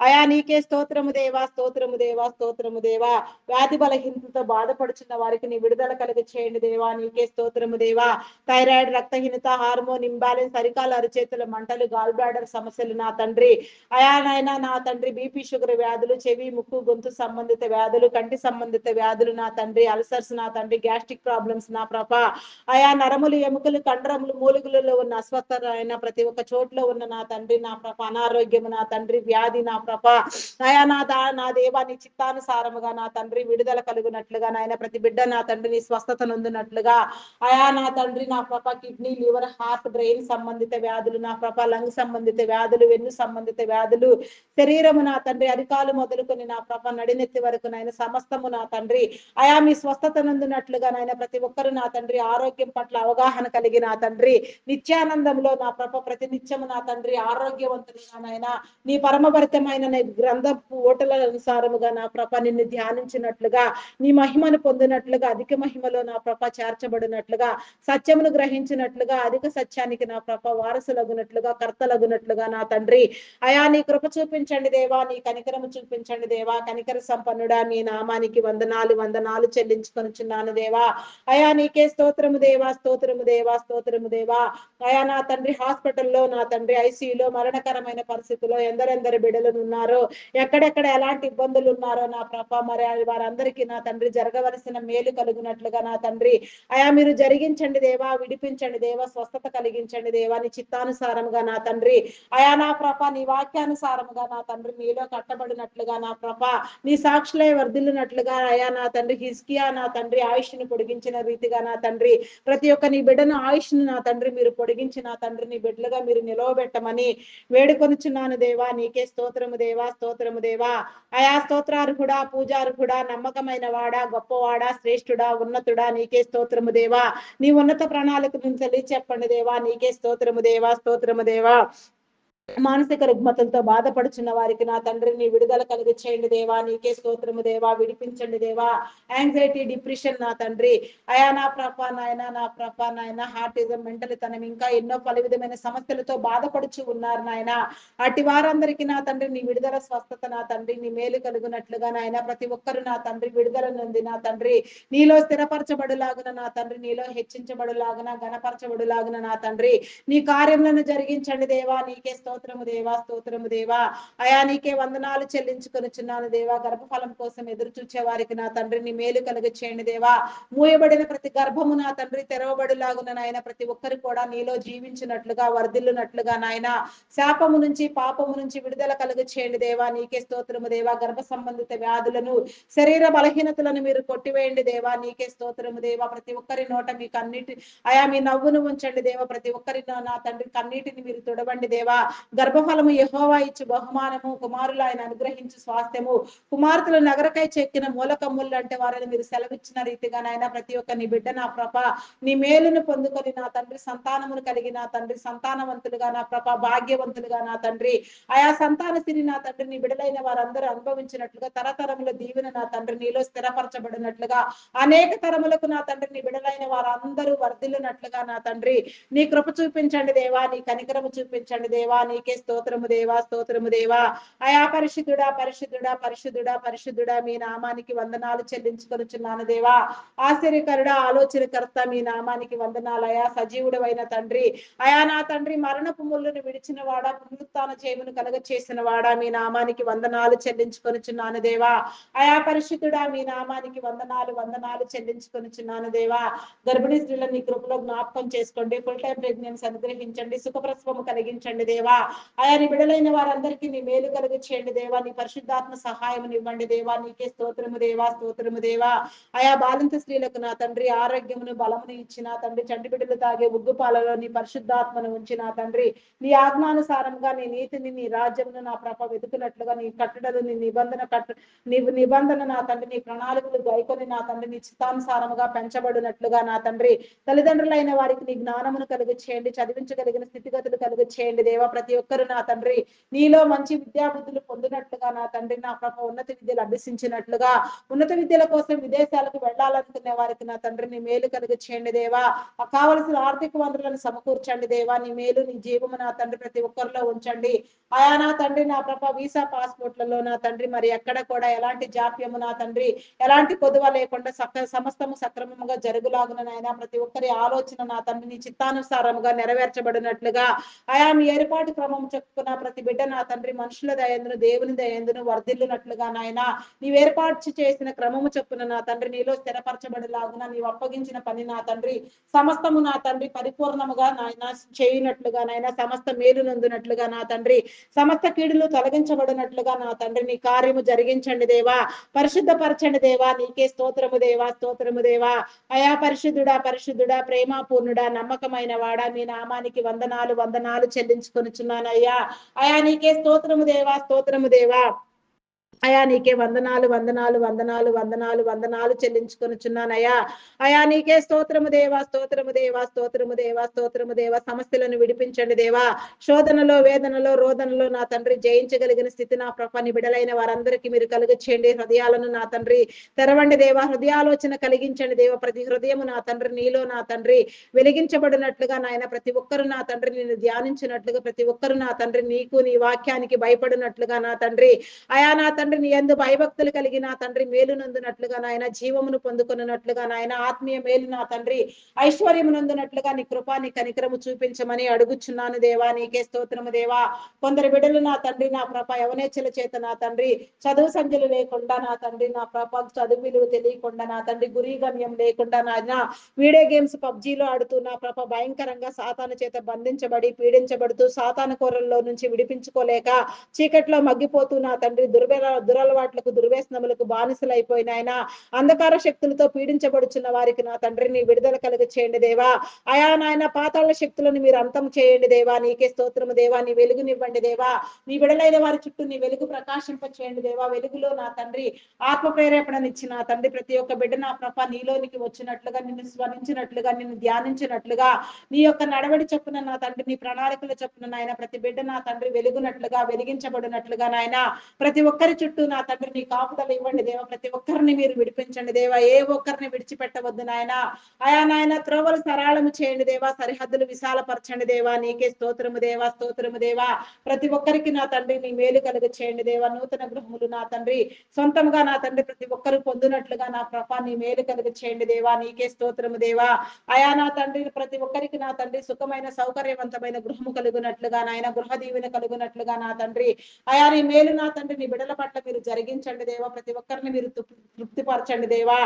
అయా నీకే స్తోత్రము దేవా, స్తోత్రము దేవా, స్తోత్రము దేవా. వ్యాధి బలహీనతతో బాధపడుచున్న వారికి నీ విడుదల కలుగ చేయండి దేవా, నీకే స్తోత్రము దేవా. థైరాయిడ్, రక్తహీనత, హార్మోన్ ఇంబ్యాలెన్స్, అరికాల అరిచేతుల మంటలు, గాల్ బ్లాడర్ సమస్యలు నా తండ్రి, అయా నాయన నా తండ్రి బీపీ, షుగర్ వ్యాధులు, చెవి, ముక్కు, గొంతు సంబంధిత వ్యాధులు, కంటి సంబంధిత వ్యాధులు నా తండ్రి, అల్సర్స్ నా తండ్రి, గ్యాస్ట్రిక్ ప్రాబ్లమ్స్ నా ప్రభ, ఆయా నరములు, ఎముకలు, కండరములు, మూలుగులలో ఉన్న అస్వస్థత అయిన ప్రతి ఒక్క చోట్లో ఉన్న నా తండ్రి నా ప్రభ, అనారోగ్యము నా తండ్రి, వ్యాధి నా ప్రభ, ఆయా నా దేవా నీ చిత్తానుసారముగా నా తండ్రి విడుదల కలుగునట్లుగా నాయన, ప్రతి బిడ్డ నా తండ్రి నీ స్వస్థత నొందినట్లుగా ఆయా నా తండ్రి నా ప్రభ, కిడ్నీ, లివర్, హార్ట్, బ్రెయిన్ సంబంధిత వ్యాధులు నా ప్రభ, లంగ్ సంబంధిత వ్యాధులు, వెన్ను సంబంధిత వ్యాధులు, శరీరము నా తండ్రి అరికాలు మొదలుకొని నా ప్రభ నడినెత్తి వరకు నాయన సమస్తము నా తండ్రి అయా మీ స్వస్థత నందునట్లుగా నాయన, ప్రతి ఒక్కరు నా తండ్రి ఆరోగ్యం పట్ల అవగాహన కలిగి నా తండ్రి నిత్యానందంలో నా ప్రభ ప్రతి నిత్యము నా తండ్రి ఆరోగ్యవంతులుగా నాయన, నీ పరమభరితమైన నీ గ్రంథపు ఓటల అనుసారముగా నా ప్రభ నిన్ను ధ్యానించినట్లుగా, నీ మహిమను పొందినట్లుగా, అధిక మహిమలో నా ప్రభ చేర్చబడినట్లుగా, సత్యమును గ్రహించినట్లుగా, అధిక సత్యానికి నా ప్రభ వారసులగునట్లుగా, కర్తలగునట్లుగా నా తండ్రి అయా నీ కృప చూపించండి దేవా, నీ కనికరము చూపించండి దేవా. కనికర సంపన్నుడా నీ నామానికి వందనాలు, వందనాలు చెల్లించుకొనుచున్నాను దేవా. అయా నీకే స్తోత్రము దేవా, స్తోత్రము దేవా, స్తోత్రము దేవా. అయా నా తండ్రి హాస్పిటల్లో నా తండ్రి ఐసీయూలో మరణకరమైన పరిస్థితిలో ఎందరెందరు బిడ్డలు ఉన్నారో, ఎక్కడెక్కడ ఎలాంటి ఇబ్బందులు ఉన్నారో నా ప్రభ, మరి వారందరికీ నా తండ్రి జరగవలసిన మేలు కలుగునట్లుగా నా తండ్రి అయా మీరు జరిగించండి దేవా, విడిపించండి దేవా, స్వస్థత కలిగించండి దేవా. నీ చిత్తానుసారముగా నా తండ్రి అయా నా ప్రభ నీ వాక్యానుసారముగా నా తండ్రి నీలో కట్టబడినట్లుగా నా ప్రభ నీ సాక్షులై వర్ధిల్లినట్లుగా అయా నా తండ్రి హిజ్కియా నా తండ్రి ఆయుష్ను పొడిగించిన రీతిగా నా తండ్రి ప్రతి ఒక్క నీ బిడ్డను ఆయుష్ను నా తండ్రి మీరు పొడిగించి నా తండ్రి నీ బిడ్డలుగా మీరు నిలవబెట్టమని వేడుకొనుచున్నాను దేవా. నీకే స్తోత్రము దేవా, స్తోత్రము దేవా. అయా స్తోత్రార్హుడా, పూజార్హుడా, నమ్మకమైన వాడా, గొప్పవాడా, శ్రేష్ఠుడా, ఉన్నతుడా, నీకే స్తోత్రము దేవా. నీ ఉన్నత ప్రణాళికను తెలియచెప్పండి దేవా. నీకే స్తోత్రము దేవా, స్తోత్రము దేవా. మానసిక రుగ్మతలతో బాధపడుచున్న వారికి నా తండ్రిని విడుదల కలిగి చేయండి దేవా. నీకే స్తోత్రము దేవా, విడిపించండి దేవా. యాంగ్జైటీ, డిప్రెషన్ నా తండ్రి అయా నా ప్రభ నాయన, నా ప్రభ నాయన, హార్టిజం, మెంటల్ తనం ఇంకా ఎన్నో పలు విధమైన సమస్యలతో బాధపడుచు ఉన్నారు నాయన. అట్టి వారందరికీ నా తండ్రి నీ విడుదల స్వస్థత నా తండ్రి నీ మేలు కలుగునట్లుగా నాయన, ప్రతి ఒక్కరు నా తండ్రి విడుదల నుండి నా తండ్రి నీలో స్థిరపరచబడులాగున నా తండ్రి నీలో హెచ్చించబడులాగున, ఘనపరచబడులాగున నా తండ్రి నీ కార్యములను జరిగించండి దేవా. నీకే స్తోత్రం స్తోత్రము దేవా స్తోత్రము దేవా. అయా నీకే వందనాలు చెల్లించుకొనుచున్నాను దేవా. గర్భఫలం కోసం ఎదురు చూచే వారికి నా తండ్రి నీ మేలు కలుగ చేయండి దేవా. మూయబడిన ప్రతి గర్భము నా తండ్రి తెరవబడిలాగున నాయన ప్రతి ఒక్కరు కూడా నీలో జీవించినట్లుగా వర్ధిల్లునట్లుగా నాయన శాపము నుంచి పాపము నుంచి విడుదల కలుగ చేయండి దేవా. నీకే స్తోత్రము దేవా. గర్భ సంబంధిత వ్యాధులను శరీర బలహీనతలను మీరు కొట్టివేయండి దేవా. నీకే స్తోత్రము దేవా. ప్రతి ఒక్కరి నోట మీ కన్నీటి అయా మీ నవ్వును ఉంచండి దేవా. ప్రతి ఒక్కరి నా తండ్రి కన్నీటిని మీరు తుడవండి దేవా. గర్భఫలము యెహోవా ఇచ్చు బహుమానము, కుమారులు ఆయన అనుగ్రహించు స్వాస్థ్యము, కుమార్తెలు నగరకై చెక్కిన మూలకమ్ములు అంటే వారిని మీరు సెలవిచ్చిన రీతిగా నాయన ప్రతి ఒక్క నీ బిడ్డ నా ప్రభ నీ మేలును పొందుకొని నా తండ్రి సంతానమును కలిగి నా తండ్రి సంతానవంతులుగా నా ప్రభ భాగ్యవంతులుగా నా తండ్రి ఆయా సంతాన స్థితి నా తండ్రి నీ బిడ్డలైన వారందరూ అనుభవించినట్లుగా తరతరముల దీవెన నా తండ్రి నీలో స్థిరపరచబడినట్లుగా అనేక తరములకు నా తండ్రి నీ బిడ్డలైన వారందరూ వర్ధిల్లునట్లుగా నా తండ్రి నీ కృప చూపించండి దేవా. నీ కనికరము చూపించండి దేవా. నీకే స్తోత్రము దేవా. స్తోత్రము దేవా. అయా పరిశుద్ధుడా పరిశుద్ధుడా పరిశుద్ధుడా పరిశుద్ధుడా మీ నామానికి వందనాలు చెల్లించుకొనుచున్నాను దేవా. ఆశ్చర్యకరుడా ఆలోచనకర్త మీ నామానికి వందనాలు. అయా సజీవుడవైన తండ్రి అయా నా తండ్రి మరణపు ముళ్ళును విడిచిన వాడా పునరుత్థాన జయమును కలగ చేసిన వాడా మీ నామానికి వందనాలు చెల్లించుకొనుచున్నాను దేవా. అయా పరిశుద్ధుడా మీ నామానికి వందనాలు వందనాలు చెల్లించుకొనుచున్నాను దేవా. గర్భిణీ స్త్రీలను నీ కృపలో జ్ఞాపకం చేసుకోండి. ఫుల్ టైం ప్రెగ్నెన్సీ అనుగ్రహించండి. సుఖప్రసవము కలిగించండి దేవా. అయా నీ బిడ్డలైన వారందరికీ నీ మేలు కలుగ చేయండి దేవా. నీ పరిశుద్ధాత్మ సహాయం ఇవ్వండి దేవా. నీకే స్తోత్రము దేవా. స్తోత్రము దేవా. అయా బాలింత స్త్రీలకు నా తండ్రి ఆరోగ్యమును బలమును ఇచ్చిన తండ్రి చంటి బిడ్డలు తాగే ఉగ్గు పాలలో నీ పరిశుద్ధాత్మను ఉంచిన తండ్రి నీ ఆజ్ఞానుసారంగా నీ నీతిని నీ రాజ్యమును నా ప్రభ వెతుకున్నట్లుగా నీ కట్టడలు నీ నిబంధన నా తండ్రి నీ ప్రణాళికలు గైకొని నా తండ్రి నీ చిత్తానుసారముగా పెంచబడినట్లుగా నా తండ్రి తల్లిదండ్రులైన వారికి నీ జ్ఞానమును కలుగు చేయండి. చదివించగలిగిన స్థితిగతులు కలుగు చేయండి దేవా. ప్రతి ఒక్కరు నా తండ్రి నీలో మంచి విద్యాబుద్ధులు పొందినట్లుగా నా తండ్రి నా ప్రభ ఉన్నత విద్యలు అభ్యసించినట్లుగా ఉన్నత విద్యల కోసం విదేశాలకు వెళ్ళాలనుకునే వారికి నా తండ్రి నీ మేలు కలుగు చేయండి దేవా. కావలసిన ఆర్థిక వనరులను సమకూర్చండి దేవా. నీ మేలు నీ జీవము నా తండ్రి ప్రతి ఒక్కరిలో ఉంచండి. ఆయా నా తండ్రి నా ప్రభ వీసా పాస్పోర్ట్లలో నా తండ్రి మరి ఎక్కడ కూడా ఎలాంటి జాప్యము నా తండ్రి ఎలాంటి కొదువ లేకుండా సమస్తము సక్రమముగా జరుగులాగున నాయన ప్రతి ఒక్కరి ఆలోచన నా తండ్రి నీ చిత్తానుసారముగా నెరవేర్చబడినట్లుగా ఆయా మీ ఏర్పాటు క్రమం చెప్పుకున్న ప్రతి బిడ్డ నా తండ్రి మనుషుల దయందును దేవుని దయందును వర్ధిల్లునట్లుగా నాయన నీవు ఏర్పాటు చేసిన క్రమము చెప్పున నా తండ్రి నీలో స్థిరపరచబడిలాగున నీవు అప్పగించిన పని నా తండ్రి సమస్తము నా తండ్రి పరిపూర్ణముగా నాయన చేయనట్లుగా నాయన సమస్త మేలు నందునట్లుగా నా తండ్రి సమస్త కీడులు తొలగించబడినట్లుగా నా తండ్రి నీ కార్యము జరిగించండి దేవా. పరిశుద్ధపరచండి దేవా. నీకే స్తోత్రము దేవా. స్తోత్రము దేవా. అయా పరిశుద్ధుడా పరిశుద్ధుడా ప్రేమపూర్ణుడా నమ్మకమైన వాడా మీ నామానికి వందనాలు వందనాలు చెల్లించుకొనుచున్నాను అయ్యా. అయా నీకే స్తోత్రము దేవా. స్తోత్రము దేవా. అయా నీకే వందనాలు వందనాలు వందనాలు వందనాలు వందనాలు చెల్లించుకొనుచున్నానయ్యా. అయా నీకే స్తోత్రము దేవా. స్తోత్రము దేవా. స్తోత్రము దేవా. స్తోత్రము దేవా. సమస్యలను విడిపించండి దేవా. శోధనలో వేదనలో రోదనలో నా తండ్రి జయించగలిగిన స్థితి నా ప్రభ బిడలైన వారందరికీ మీరు కలుగ చేయండి. హృదయాలను నా తండ్రి తెరవండి దేవా. హృదయాలోచన కలిగించండి దేవా. ప్రతి హృదయము నా తండ్రి నీలో నా తండ్రి వెలిగించబడినట్లుగా నాయన ప్రతి ఒక్కరు నా తండ్రి నేను ధ్యానించినట్లుగా ప్రతి ఒక్కరు నా తండ్రి నీకు నీ వాక్యానికి భయపడినట్లుగా నా తండ్రి అయా నా తండ్రి నీ యందు భయభక్తులు కలిగి నా తండ్రి మేలు నందునట్లుగా నాయన జీవమును పొందుకున్నట్లుగా నాయన ఆత్మీయ మేలు నా తండ్రి ఐశ్వర్యము నందునట్లుగా నీ కృపా నీ కనికరము చూపించమని అడుగుచున్నాను దేవా. నీకే స్తోత్రము దేవా. కొందరు బిడ్డలు నా తండ్రి నా ప్రభ యవనేచ్ఛల చేత నా తండ్రి చదువు సంఖ్యలు లేకుండా నా తండ్రి నా ప్రభ చదువు విలువ తెలియకుండా నా తండ్రి గురి గమ్యం లేకుండా నాయన వీడియో గేమ్స్ పబ్జీలో ఆడుతూ నా ప్రభ భయంకరంగా సాతాను చేత బంధించబడి పీడించబడుతూ సాతాను కోరల్లో నుంచి విడిపించుకోలేక చీకట్లో మగ్గిపోతూ నా తండ్రి దురలవాట్లకు దుర్వ్యసనములకు బానిసలైపోయిన ఆయన అంధకార శక్తులతో పీడించబడుచున్న వారికి నా తండ్రి నీ విడుదల కలుగ చేయండి దేవా. అయా నాయన పాతాళ శక్తులను మీరు అంతం చేయండి దేవా. నీకే స్తోత్రము దేవా. నీ వెలుగునివ్వండి దేవా. నీ విడలైన వారి చుట్టూ నీ వెలుగు ప్రకాశింప చేయండి దేవా. వెలుగులో నా తండ్రి ఆత్మ ప్రేరేపణనిచ్చి నా తండ్రి ప్రతి ఒక్క బిడ్డ నా ప్రభ నీలోనికి వచ్చినట్లుగా నిన్ను స్మరించినట్లుగా నిన్ను ధ్యానించినట్లుగా నీ యొక్క నడవడి చొప్పున నా తండ్రి నీ ప్రణాళికల చొప్పున నాయన ప్రతి బిడ్డ నా తండ్రి వెలుగునట్లుగా వెలిగించబడినట్లుగా నాయన ప్రతి ఒక్కరి చుట్టూ నా తండ్రి నీ కాపుదల ఇవ్వండి దేవా. ప్రతి ఒక్కరిని మీరు విడిపించండి దేవా. ఏ ఒక్కరిని విడిచిపెట్టవద్దు నాయన. అయా నాయన త్రోవలు సరళము చేయండి దేవా. సరిహద్దులు విశాలపరచండి దేవా. నీకే స్తోత్రము దేవా, స్తోత్రము దేవా. ప్రతి ఒక్కరికి నా తండ్రి నీ మేలు కలుగ చేయండి దేవా. నూతన గృహములు నా తండ్రి సొంతంగా నా తండ్రి ప్రతి ఒక్కరు పొందినట్లుగా నా ప్రభా నీ మేలు కలుగ చేయండి దేవా. నీకే స్తోత్రము దేవా. అయా నా తండ్రి ప్రతి ఒక్కరికి నా తండ్రి సుఖమైన సౌకర్యవంతమైన గృహము కలుగునట్లుగా నాయన, గృహ దీవెన కలుగునట్లుగా నా తండ్రి అయా నీ మేలు నా తండ్రి నీ బిడ్డల పట్ల మీరు జరిగించండి దేవా. ప్రతి ఒక్కరిని మీరు తృప్తిపరచండి దేవా.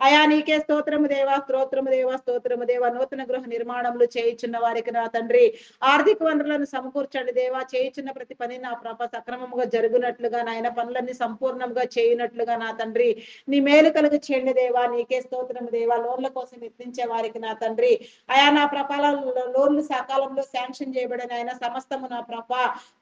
అయా నీకే స్తోత్రము దేవా, స్తోత్రము దేవా, స్తోత్రము దేవా. నూతన గృహ నిర్మాణములు చేయుచున్న వారికి నా తండ్రి ఆర్థిక వనరులను సమకూర్చండి దేవా. చేయుచున్న ప్రతి పని నా ప్రభ సక్రమముగా జరుగునట్లుగా నాయన, పనులన్నీ సంపూర్ణంగా చేయునట్లుగా నా తండ్రి నీ మేలు కలుగు చేయండి దేవా. నీకే స్తోత్రము దేవా. లోన్ల కోసం యత్నించే వారికి నా తండ్రి అయా నా ప్రభల లోన్లు సకాలంలో శాంక్షన్ చేయబడిన ఆయన సమస్తము నా ప్రభ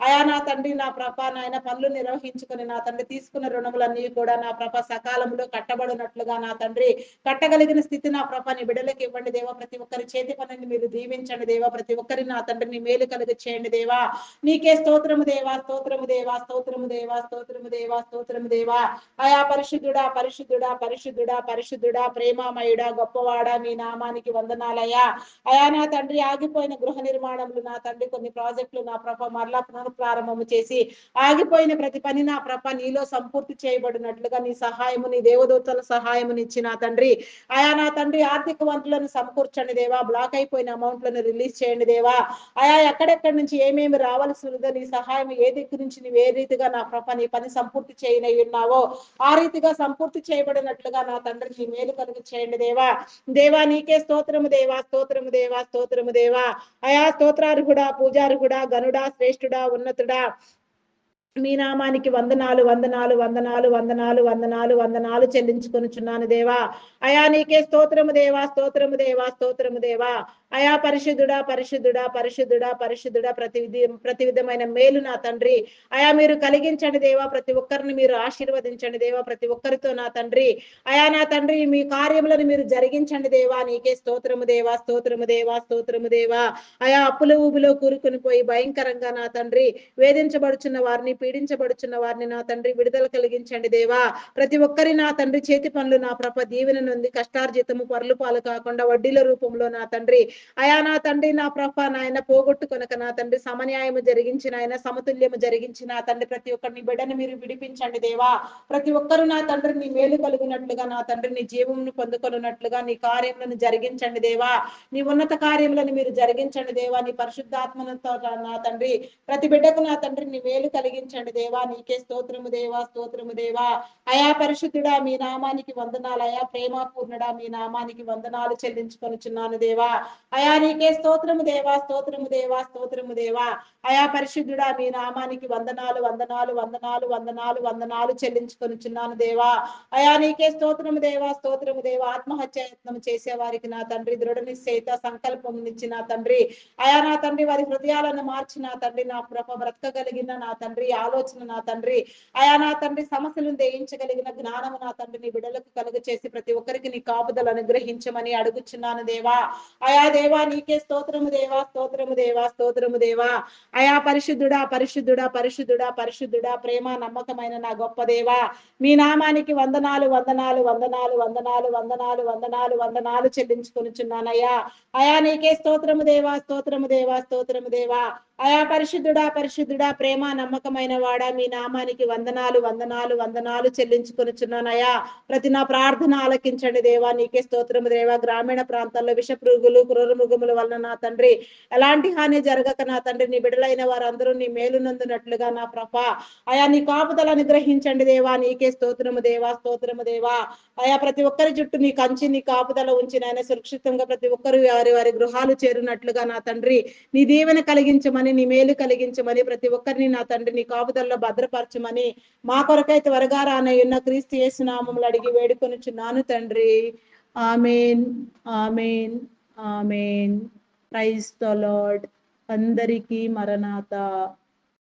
అయా నా తండ్రి నా ప్రభ నాయన పనులు నిర్వహించుకుని నా తండ్రి తీసుకున్న రుణములన్నీ కూడా నా ప్రభ సకాలంలో కట్టబడినట్లుగా నా తండ్రి కట్టగలిగిన స్థితి నా ప్రభ నీ బిడ్డలకు ఇవ్వండి దేవా. ప్రతి ఒక్కరి చేతి పనిని మీరు దీవించండి దేవా. ప్రతి ఒక్కరి నా తండ్రి నీ మేలు కలుగ చేయండి దేవా. నీకే స్తోత్రము దేవా, స్తోత్రము దేవా, స్తోత్రము దేవా, స్తోత్రము దేవా, స్తోత్రము దేవా. అయా పరిశుద్ధుడా, పరిశుద్ధుడా, పరిశుద్ధుడా, పరిశుద్ధుడా, ప్రేమమయుడా, గొప్పవాడా మీ నామానికి వందనాలయ్యా. అయా నా తండ్రి ఆగిపోయిన గృహ నిర్మాణములు నా తండ్రి కొన్ని ప్రాజెక్టులు నా ప్రభ మరలా పునఃప్రారంభము చేసి ఆగిపోయిన ప్రతి పని నా ప్రభ నీలో సంపూర్తి చేయబడినట్లుగా నీ సహాయము నీ దేవదూతల సహాయముని ఇచ్చి నా తండ్రి అయా నా తండ్రి ఆర్థిక వనరులను సమకూర్చండి దేవా. బ్లాక్ అయిపోయిన అమౌంట్లను రిలీజ్ చేయండి దేవా. అయా ఎక్కడెక్కడి నుంచి ఏమేమి రావాల్సి ఉందో నీ సహాయం ఏ దిక్కు నుంచి నువ్వు ఏ రీతిగా నా ప్రభ నీ పని సంపూర్తి చేయనై ఉన్నావో ఆ రీతిగా సంపూర్తి చేయబడినట్లుగా నా తండ్రి నీ మేలు కలుగు చేయండి దేవా. దేవా నీకే స్తోత్రము దేవా, స్తోత్రము దేవా, స్తోత్రము దేవా. అయా స్తోత్రార్హుడా, పూజార్హుడా, గనుడా, శ్రేష్ఠుడా, ఉన్నతుడా మీ నామానికి వందనాలు, వందనాలు, వందనాలు, వందనాలు, వందనాలు, వందనాలు చెల్లించుకొనుచున్నాను దేవా. అయా నీకే స్తోత్రము దేవా, స్తోత్రము దేవా, స్తోత్రము దేవా. అయా పరిశుద్ధుడా, పరిశుద్ధుడా, పరిశుద్ధుడా, పరిశుద్ధుడా. ప్రతి విధమైన మేలు నా తండ్రి అయా మీరు కలిగించండి దేవా. ప్రతి ఒక్కరిని మీరు ఆశీర్వదించండి దేవా. ప్రతి ఒక్కరితో నా తండ్రి అయా నా తండ్రి మీ కార్యములను మీరు జరిగించండి దేవా. నీకే స్తోత్రము దేవా, స్తోత్రము దేవా, స్తోత్రము దేవా. అయా అప్పుల ఊబిలో కూరుకుని పోయి భయంకరంగా నా తండ్రి వేధించబడుచున్న వారిని పీడించబడుచున్న వారిని నా తండ్రి విడుదల కలిగించండి దేవా. ప్రతి ఒక్కరి నా తండ్రి చేతి పనులు నా ప్రభ దీవెన నుండి కష్టార్జితము పరులు పాలు కాకుండా వడ్డీల రూపంలో నా తండ్రి అయా నా తండ్రి నా ప్రభ నాయన పోగొట్టుకొనక నా తండ్రి సమన్యాయము జరిగించిన ఆయన సమతుల్యము జరిగించిన నా తండ్రి ప్రతి ఒక్కరిని బిడ్డను మీరు విడిపించండి దేవా. ప్రతి ఒక్కరు నా తండ్రి నీ మేలు కలిగినట్లుగా నా తండ్రి నీ జీవమును పొందుకొనున్నట్లుగా నీ కార్యములను జరిగించండి దేవా. నీ ఉన్నత కార్యములను మీరు జరిగించండి దేవా. నీ పరిశుద్ధాత్మతో నా తండ్రి ప్రతి బిడ్డకు నా తండ్రి నీ మేలు కలిగించండి దేవా. నీకే స్తోత్రము దేవా, స్తోత్రము దేవా. అయా పరిశుద్ధుడా మీ నామానికి వందనాలు. అయా ప్రేమపూర్ణుడా మీ నామానికి వందనాలు చెల్లించుకొనుచున్నాను దేవా. అయా నీకే స్తోత్రము దేవా, స్తోత్రము దేవా, స్తోత్రము దేవా. అయా పరిశుద్ధుడా మీ నామానికి వందనాలు, వందనాలు, వందనాలు, వందనాలు, వందనాలు చెల్లించుకొనుచున్నాను దేవా. అయా నీకే స్తోత్రము దేవా, స్తోత్రము దేవా. ఆత్మహత్య యత్నం చేసే వారికి నా తండ్రి దృఢ నిశ్చయిత సంకల్పం నుంచి నా తండ్రి అయా నా తండ్రి వారి హృదయాలను మార్చి నా తండ్రి నా ప్రభ బ్రతకగలిగిన నా తండ్రి ఆలోచన నా తండ్రి అయా నా తండ్రి సమస్యలను జయించగలిగిన జ్ఞానము నా తండ్రి నీ బిడ్డలకు కలుగ చేసి ప్రతి ఒక్కరికి నీ కాపుదలు అనుగ్రహించమని అడుగుచున్నాను దేవా. అయా దేవా నీకే స్తోత్రము దేవా, స్తోత్రము దేవా, స్తోత్రము దేవా. అయా పరిశుద్ధుడా, పరిశుద్ధుడా, పరిశుద్ధుడా, పరిశుద్ధుడా, ప్రేమ నమ్మకమైన నా గొప్ప దేవా. మీ నామానికి వందనాలు, వందనాలు, వందనాలు, వందనాలు, వందనాలు, వందనాలు, వందనాలు చెల్లించుకొనుచున్నానయ్యా. అయా నీకే స్తోత్రము దేవా, స్తోత్రము దేవా, స్తోత్రము దేవా. అయా పరిశుద్ధుడా, పరిశుద్ధుడా, ప్రేమ నమ్మకమైన వాడా మీ నామానికి వందనాలు, వందనాలు, వందనాలు చెల్లించుకొనుచున్నానయ్యా. ప్రతి నా ప్రార్థన ఆలకించండి దేవా. నీకే స్తోత్రము దేవా. గ్రామీణ ప్రాంతాల్లో విష పురుగులు క్రూర మృగముల వలన నా తండ్రి ఎలాంటి హాని జరగక నా తండ్రి నీ బిడ్డలైన వారందరూ నీ మేలు నందునట్లుగా నా ప్రభ అయా నీ కాపుదల అనుగ్రహించండి దేవా. నీకే స్తోత్రము దేవా, స్తోత్రము దేవా. అయా ప్రతి ఒక్కరి చుట్టూ నీ కంచి నీ కాపుదల ఉంచి నాయన సురక్షితంగా ప్రతి ఒక్కరు వారి వారి గృహాలు చేరినట్లుగా నా తండ్రి నీ దీవెన కలిగించమని నీ మేలు కలిగించమని ప్రతి ఒక్కరిని నా తండ్రి నీ కాపుదల్లో భద్రపరచమని మా కొరకై త్వరగా రానయ్యున్న క్రీస్తు యేసు నామములో అడిగి వేడుకొనుచున్నాను తండ్రి. Amen, amen, amen. Praise the lord. అందరికీ మరణాత.